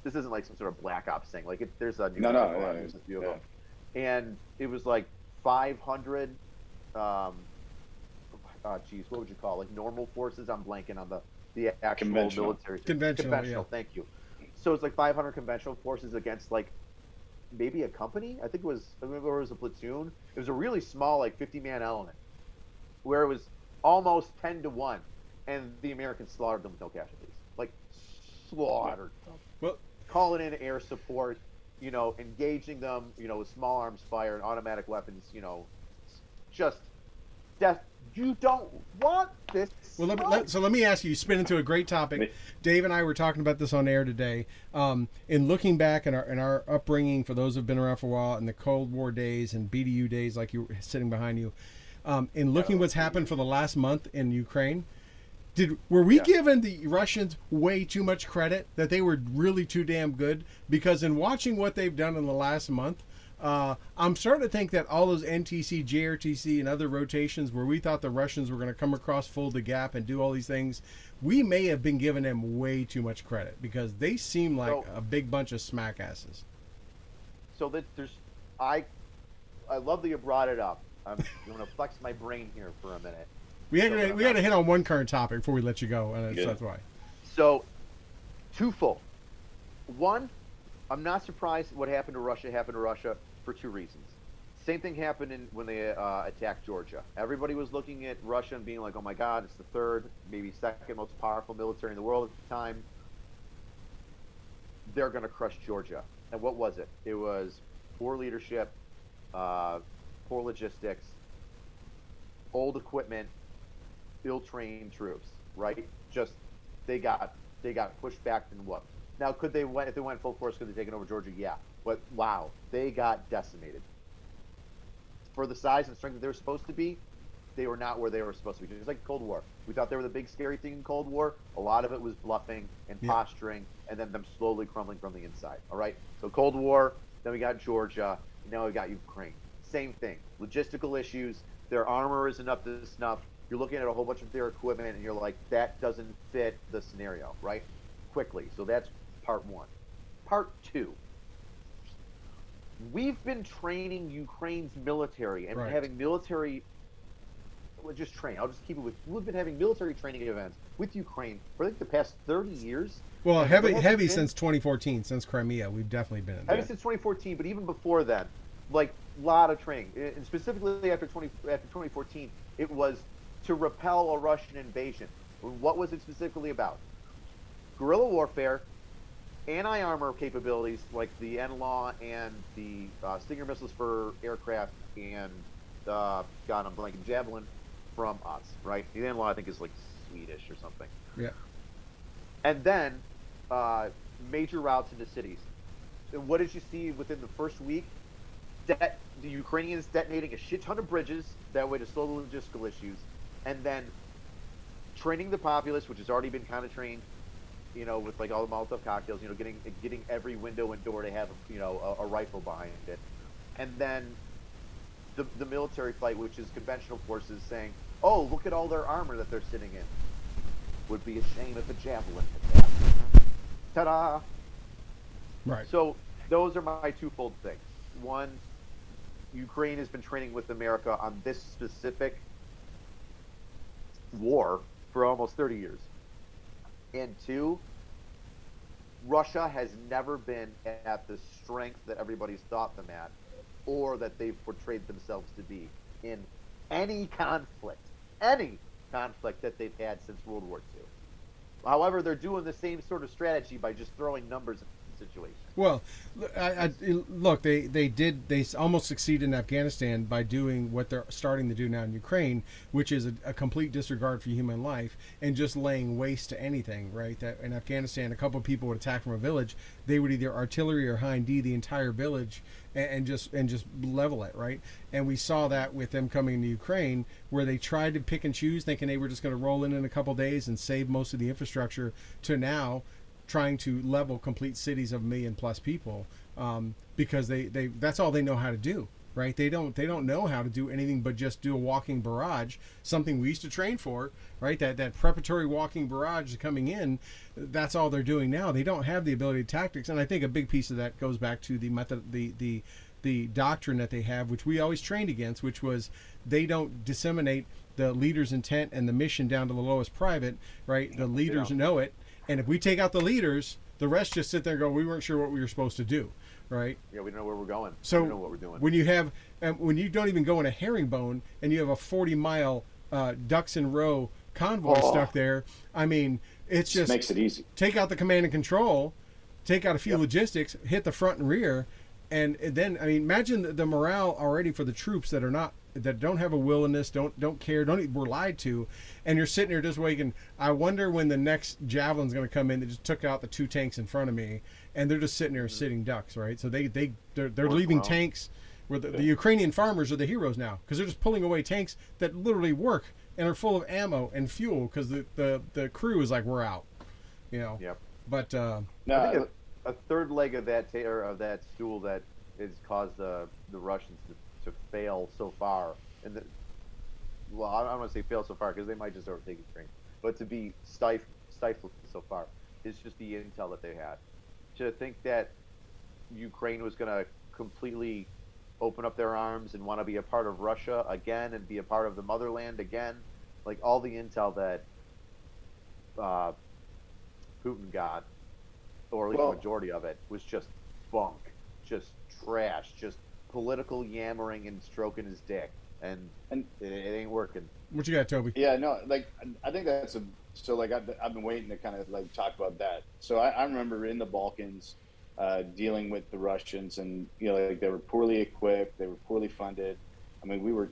this isn't like some sort of black ops thing. Like there's a there's a few of them, and it was like 500. What would you call it? Like normal forces? I'm blanking on the actual military. Conventional. Yeah. Thank you. So it's like 500 conventional forces against like maybe a company. I think it was. I remember it was a platoon. It was a really small, like 50-man element, where it was almost 10-1, and the Americans slaughtered them with no casualties. Like slaughtered them. Well, calling in air support, engaging them, with small arms fire and automatic weapons, just death. You don't want this. Well, let me ask you. You spin into a great topic. Dave and I were talking about this on air today. In looking back in our upbringing, for those who've been around for a while, in the Cold War days and BDU days, like you were sitting behind you, in looking what's happened for the last month in Ukraine. Were we giving the Russians way too much credit, that they were really too damn good? Because in watching what they've done in the last month, I'm starting to think that all those NTC, JRTC, and other rotations where we thought the Russians were going to come across, fold the gap, and do all these things, we may have been giving them way too much credit, because they seem like a big bunch of smack asses. So that I love that you brought it up. I'm going to flex my brain here for a minute. We had to hit on one current topic before we let you go, and that's why. So, twofold. One, I'm not surprised what happened to Russia for 2 reasons. Same thing happened when they attacked Georgia. Everybody was looking at Russia and being like, oh my God, it's the third, maybe second most powerful military in the world at the time. They're going to crush Georgia. And what was it? It was poor leadership, poor logistics, old equipment, ill-trained troops, right? Just they got pushed back and whooped. Now, if they went full force, could they taken over Georgia? Yeah, but wow, they got decimated. For the size and strength that they were supposed to be, they were not where they were supposed to be. It's like Cold War. We thought they were the big scary thing in Cold War. A lot of it was bluffing and posturing, and then them slowly crumbling from the inside. All right. So Cold War. Then we got Georgia. Now we got Ukraine. Same thing. Logistical issues. Their armor isn't up to snuff. You're looking at a whole bunch of their equipment, and you're like, that doesn't fit the scenario, right? Quickly. So that's part one. Part two. We've been training Ukraine's military and Right. having military. Well, just train. I'll just keep it with. We've been having military training events with Ukraine for I think the past 30 years. Well, And heavy there hasn't heavy been- since 2014, since Crimea. We've definitely been in there. Ever since 2014, but even before then, like a lot of training, and specifically after 2014, it was to repel a Russian invasion. What was it specifically about? Guerrilla warfare, anti-armor capabilities like the NLAW and the Stinger missiles for aircraft, and God, I'm blanking, Javelin from us, right? The NLAW I think is like Swedish or something. Yeah. And then major routes into cities. And what did you see within the first week? The Ukrainians detonating a shit ton of bridges that way to slow the logistical issues, and then training the populace, which has already been kind of trained, you know, with like all the Molotov cocktails, you know, getting every window and door to have, you know, a rifle behind it, and then the military fight, which is conventional forces saying, "Oh, look at all their armor that they're sitting in. Would be a shame if a javelin hit that." Ta-da! Right. So those are my twofold things. One, Ukraine has been training with America on this specific war for almost 30 years. And two, Russia has never been at the strength that everybody's thought them at, or that they've portrayed themselves to be in any conflict that they've had since World War II. However, they're doing the same sort of strategy by just throwing numbers at the situation. Well, look, they almost succeeded in Afghanistan by doing what they're starting to do now in Ukraine, which is a complete disregard for human life and just laying waste to anything, right? That in Afghanistan, a couple of people would attack from a village, they would either artillery or hind D the entire village and just level it, right? And we saw that with them coming into Ukraine, where they tried to pick and choose, thinking they were just going to roll in a couple of days and save most of the infrastructure, to now trying to level complete cities of 1 million plus people, because they that's all they know how to do, right? They don't know how to do anything but just do a walking barrage, something we used to train for, right? That preparatory walking barrage coming in, that's all they're doing now. They don't have the ability to tactics, and I think a big piece of that goes back to the method, the doctrine that they have, which we always trained against, which was they don't disseminate the leader's intent and the mission down to the lowest private, right? The leaders know it. And if we take out the leaders, the rest just sit there and go, we weren't sure what we were supposed to do, right? Yeah, we don't know where we're going. So we don't know what we're doing. When you have, when you don't even go in a herringbone and you have a 40-mile ducks in row convoy stuck there, I mean, it's just makes it easy. Take out the command and control, take out a few logistics, hit the front and rear, and then, I mean, imagine the morale already for the troops that don't have a willingness, don't care, were lied to, and you're sitting there just waiting. I wonder when the next javelin's going to come in that just took out the 2 tanks in front of me, and they're just sitting there sitting ducks, right? So they're leaving tanks where the Ukrainian farmers are the heroes now, because they're just pulling away tanks that literally work and are full of ammo and fuel, because the crew is like, we're out, you know. Yep. But I think a third leg of that that stool that has caused the Russians to fail so far, and I don't want to say fail so far because they might just overtake Ukraine, but to be stifled so far is just the intel that they had. To think that Ukraine was going to completely open up their arms and want to be a part of Russia again and be a part of the motherland again, like all the intel that Putin got, or at least the majority of it, was just bunk, just trash, just political yammering and stroking his dick, and it ain't working. what you got, Toby? Yeah, no, like I think that's I've been waiting to kind of like talk about that. So I remember in the Balkans dealing with the Russians, and like they were poorly equipped, they were poorly funded. I mean, we were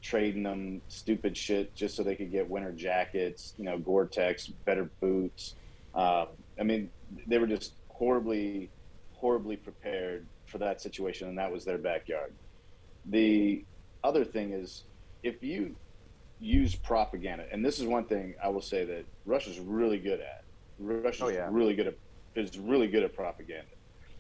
trading them stupid shit just so they could get winter jackets, Gore-Tex, better boots. I mean, they were just horribly prepared for that situation, and that was their backyard. The other thing is, if you use propaganda, and this is one thing I will say that Russia's really good at. Russia's really good at propaganda.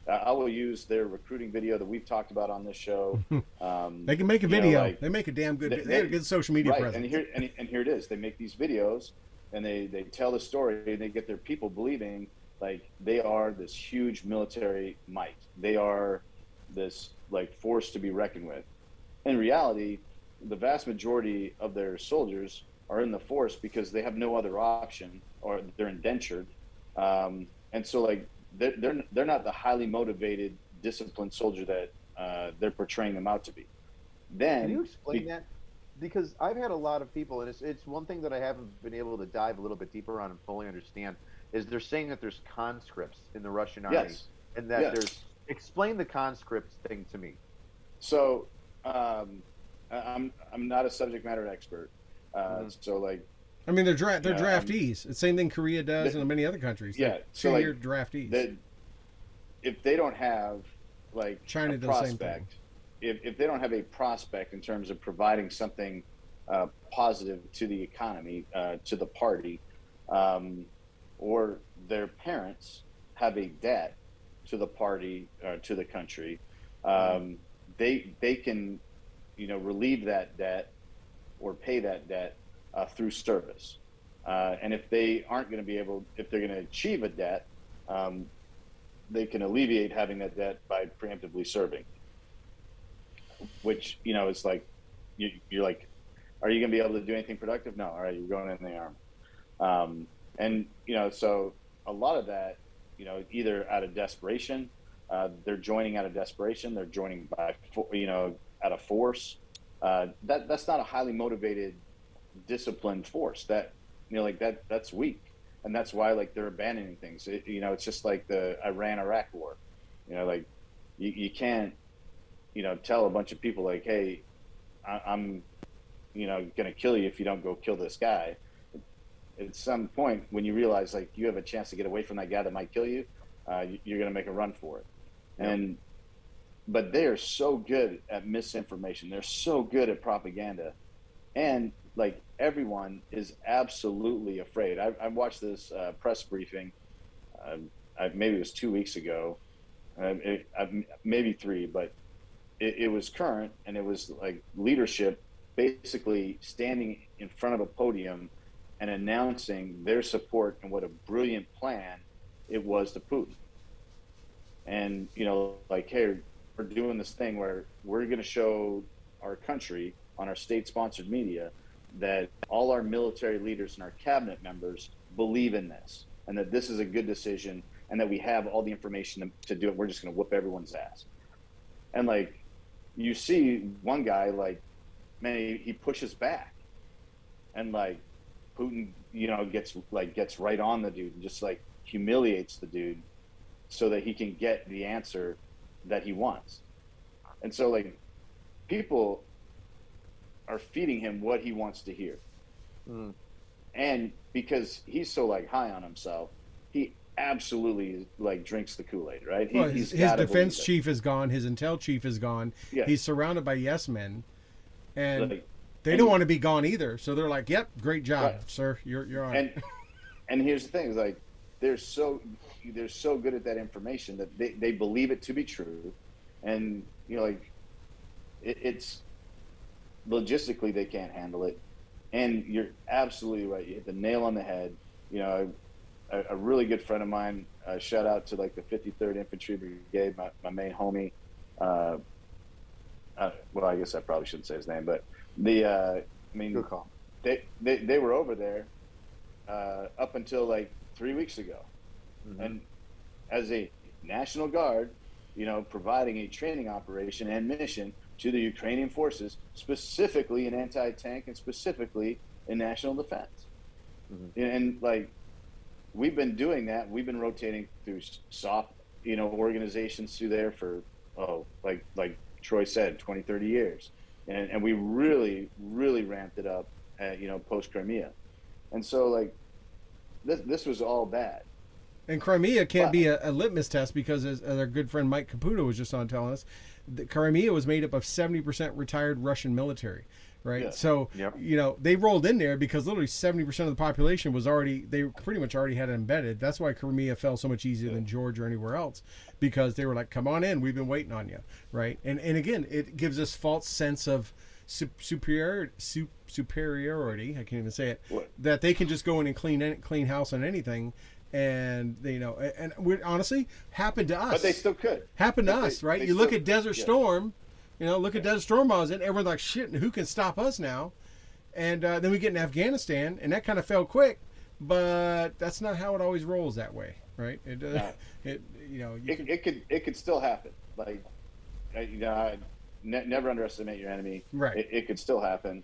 I will use their recruiting video that we've talked about on this show. They can make a video. They make a damn good. They have a good social media presence. And here it is. They make these videos, and they tell the story, and they get their people believing like they are this huge military might. They are this like force to be reckoned with. In reality, the vast majority of their soldiers are in the force because they have no other option, or they're indentured, and so like they're not the highly motivated, disciplined soldier that they're portraying them out to be. Can you Then, explain that? Because I've had a lot of people, and it's one thing that I haven't been able to dive a little bit deeper on and fully understand, is they're saying that there's conscripts in the Russian army, yes, and that yes. there's explain the conscript thing to me. So I'm not a subject matter expert. So like I mean, they're I'm, draftees. It's the same thing Korea does and many other countries. yeah. They're So like two-year draftees. that, if they don't have like China a does the same thing. prospect, if they don't have a prospect in terms of providing something positive to the economy, to the party, or their parents have a debt to the party, to the country, they can, relieve that debt or pay that debt through service. And if they aren't going to be able, if they're going to achieve a debt, they can alleviate having that debt by preemptively serving. Which is like, you're like, are you going to be able to do anything productive? No. All right, you're going in the army. And so a lot of that, either out of desperation, they're joining out of desperation. They're joining by, out of force. That's not a highly motivated, disciplined force. That that's weak, and that's why like they're abandoning things. It's just like the Iran-Iraq war. Like you can't tell a bunch of people like, hey, I'm gonna kill you if you don't go kill this guy. At some point when you realize like you have a chance to get away from that guy that might kill you, you're gonna make a run for it. Yep. But they are so good at misinformation. They're so good at propaganda, and like everyone is absolutely afraid. I watched this press briefing. Maybe it was 2 weeks ago, maybe 3, but it was current, and it was like leadership basically standing in front of a podium and announcing their support and what a brilliant plan it was to Putin. And like, hey, we're doing this thing where we're going to show our country on our state-sponsored media that all our military leaders and our cabinet members believe in this, and that this is a good decision, and that we have all the information to do it. We're just going to whoop everyone's ass. And like, you see one guy, like, man, he pushes back, and like Putin, gets right on the dude and just like humiliates the dude so that he can get the answer that he wants. And so like people are feeding him what he wants to hear. And because he's so like high on himself, he absolutely like drinks the Kool-Aid, right? Well, his defense chief is gone, his intel chief is gone. Yeah. He's surrounded by yes men, and they don't want to be gone either. So they're like, "Yep, great job, sir. You're on." And here's the thing: is like they're so good at that information that they believe it to be true, and like it's logistically they can't handle it. And you're absolutely right. You hit the nail on the head. A really good friend of mine, shout out to like the 53rd Infantry Brigade, my main homie. Well, I guess I probably shouldn't say his name, but good call. They were over there up until like 3 weeks ago. And as a National Guard, providing a training operation and mission to the Ukrainian forces, specifically in anti-tank and specifically in national defense. And like, we've been doing that. We've been rotating through soft, organizations through there for, like Troy said, 20, 30 years. And we really, really ramped it up at, post Crimea. And so like, this was all bad. And Crimea can't be a litmus test because, as our good friend Mike Caputo was just on telling us, Crimea was made up of 70% retired Russian military, right? Yeah. So, they rolled in there because literally 70% of the population was they pretty much already had it embedded. That's why Crimea fell so much easier than Georgia or anywhere else, because they were like, come on in, we've been waiting on you, right? And again, it gives us false sense of superiority. I can't even say it. What? That they can just go in and clean house on anything. and and we honestly happened to us. But they still could. Happened to us, right? You look at Desert yeah. Storm, look at Desert Storm. I was in. Everyone's like, shit, who can stop us now? And then we get in Afghanistan, and that kind of fell quick. But that's not how it always rolls that way, right? It could still happen. Like, never underestimate your enemy. Right. It could still happen.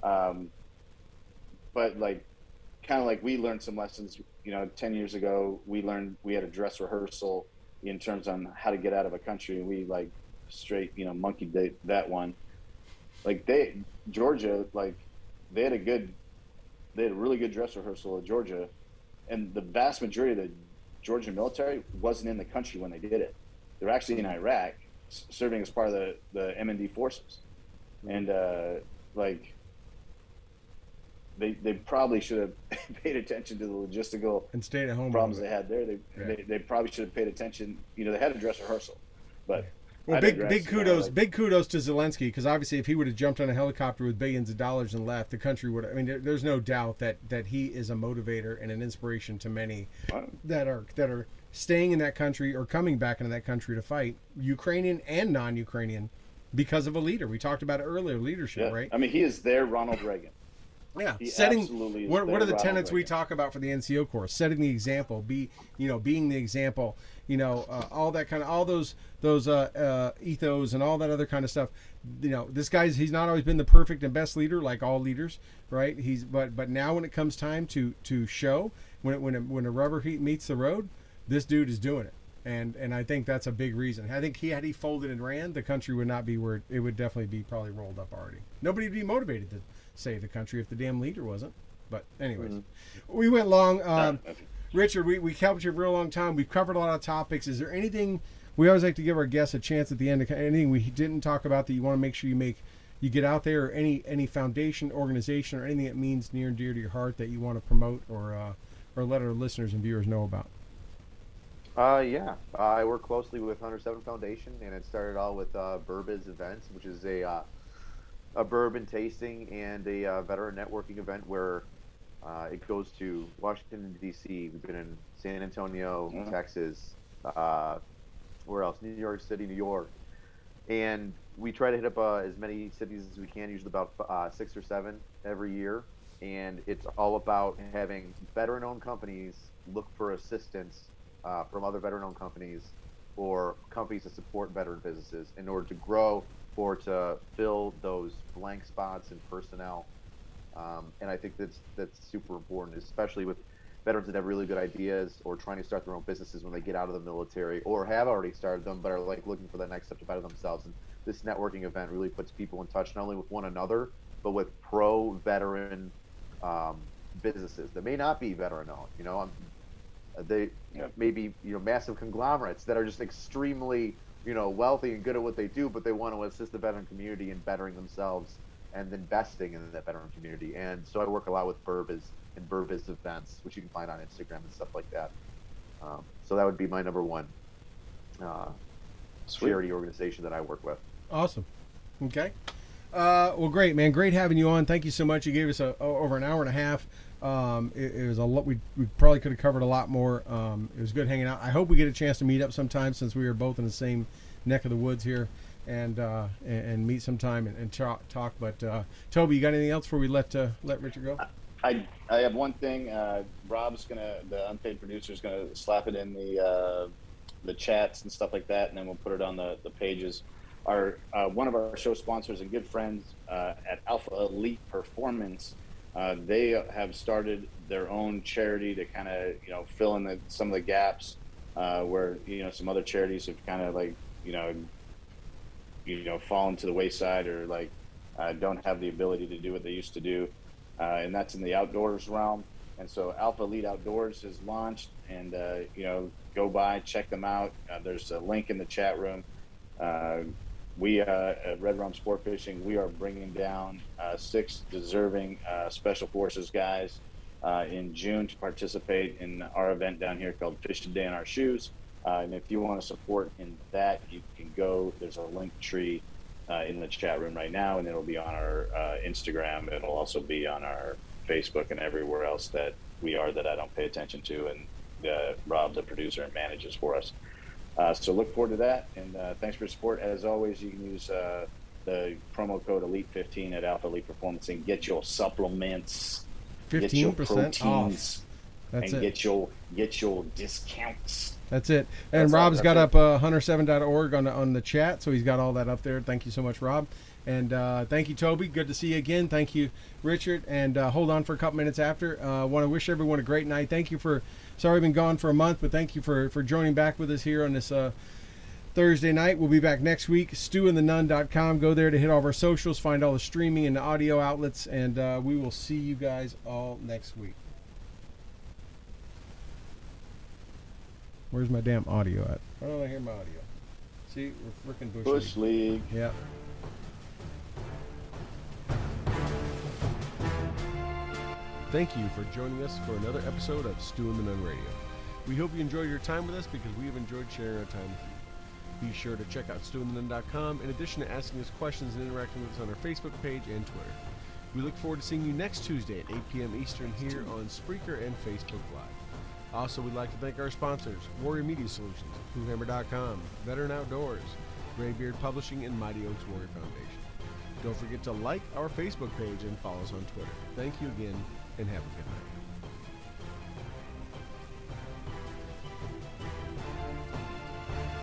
But like, kind of like we learned some lessons. 10 years ago, we had a dress rehearsal in terms on how to get out of a country, and we like straight, monkeyed that one. Like Georgia, like they had a really good dress rehearsal at Georgia, and the vast majority of the Georgian military wasn't in the country when they did it. They were actually in Iraq, serving as part of the MND forces, and like. They probably should have paid attention to the logistical and stayed at home problems they had there. They probably should have paid attention. They had a dress rehearsal, but well, big kudos to Zelensky, because obviously if he would have jumped on a helicopter with billions of dollars and left, the country would. I mean, there's no doubt that he is a motivator and an inspiration to many that are staying in that country or coming back into that country to fight, Ukrainian and non-Ukrainian, because of a leader. We talked about it earlier, leadership, right? I mean, he is their Ronald Reagan. Yeah, Setting what are the tenets we talk about for the NCO course? Setting the example, being the example, all that kind of, all those ethos and all that other kind of stuff. This he's not always been the perfect and best leader, like all leaders, right? But now when it comes time to show, when a rubber meets the road, this dude is doing it. And I think that's a big reason. I think had he folded and ran, the country would not be where it would definitely be probably rolled up already. Nobody would be motivated to save the country if the damn leader wasn't. But anyways, we went long. Richard, we kept you for a real long time. We've covered a lot of topics. Is there anything, we always like to give our guests a chance at the end, anything we didn't talk about that you want to make sure you get out there, or any foundation, organization, or anything that means near and dear to your heart that you want to promote or let our listeners and viewers know about? Yeah, I work closely with 107 Foundation, and it started all with Burbiz Events, which is a bourbon tasting and a veteran networking event where it goes to Washington, D.C. We've been in San Antonio, Texas, where else? New York City, New York. And we try to hit up as many cities as we can, usually about 6 or 7 every year. And it's all about having veteran-owned companies look for assistance from other veteran-owned companies or companies that support veteran businesses in order to grow or to fill those blank spots in personnel. And I think that's super important, especially with veterans that have really good ideas or trying to start their own businesses when they get out of the military, or have already started them but are like looking for the next step to better themselves. And this networking event really puts people in touch not only with one another but with pro-veteran businesses that may not be veteran-owned. They may be massive conglomerates that are just extremely wealthy and good at what they do, but they want to assist the veteran community in bettering themselves and investing in that veteran community. And so I work a lot with Burbiz and Burbiz Events, which you can find on Instagram and stuff like that. So that would be my number one charity organization that I work with. Awesome. Okay. Well, great, man. Great having you on. Thank you so much. You gave us over an hour and a half. It was a lot. We probably could have covered a lot more. It was good hanging out. I hope we get a chance to meet up sometime, since we are both in the same neck of the woods here, and meet sometime and talk. But Toby, you got anything else before we let Richard go? I have one thing. Rob's the unpaid producer is gonna slap it in the chats and stuff like that, and then we'll put it on the pages. Our one of our show sponsors and good friends at Alpha Elite Performance. They have started their own charity to kind of fill in some of the gaps where some other charities have kind of like fallen to the wayside, or like don't have the ability to do what they used to do, and that's in the outdoors realm. And so Alpha Elite Outdoors has launched, and go by, check them out. There's a link in the chat room. We at Red Rum Sport Fishing, we are bringing down 6 deserving Special Forces guys in June to participate in our event down here called Fish Today in Our Shoes. And if you want to support in that, you can go. There's a link tree in the chat room right now, and it'll be on our Instagram. It'll also be on our Facebook and everywhere else that we are that I don't pay attention to. And Rob, the producer, and manages for us. So look forward to that, and thanks for your support. As always, you can use the promo code Elite15 at Alpha Elite Performance and get your supplements, get your 15% off. proteins, That's and it. get your discounts. That's it. And That's Rob's all- got that's up hunter7.org on the chat, so he's got all that up there. Thank you so much, Rob. And thank you, Toby. Good to see you again. Thank you, Richard. And hold on for a couple minutes after. Want to wish everyone a great night. Thank you for, sorry I've been gone for a month, but thank you for joining back with us here on this Thursday night. We'll be back next week. StuandtheNunn.com. Go there to hit all of our socials, find all the streaming and the audio outlets, and we will see you guys all next week. Where's my damn audio at? I don't hear my audio. See, we're freaking Bush League. Yeah. Thank you for joining us for another episode of Stu and the Nunn Radio. We hope you enjoyed your time with us because we have enjoyed sharing our time with you. Be sure to check out StuandtheNunn.com in addition to asking us questions and interacting with us on our Facebook page and Twitter. We look forward to seeing you next Tuesday at 8 p.m. Eastern here on Spreaker and Facebook Live. Also, we'd like to thank our sponsors, Warrior Media Solutions, Poohhammer.com, Veteran Outdoors, Graybeard Publishing, and Mighty Oaks Warrior Foundation. Don't forget to like our Facebook page and follow us on Twitter. Thank you again, and have a good night.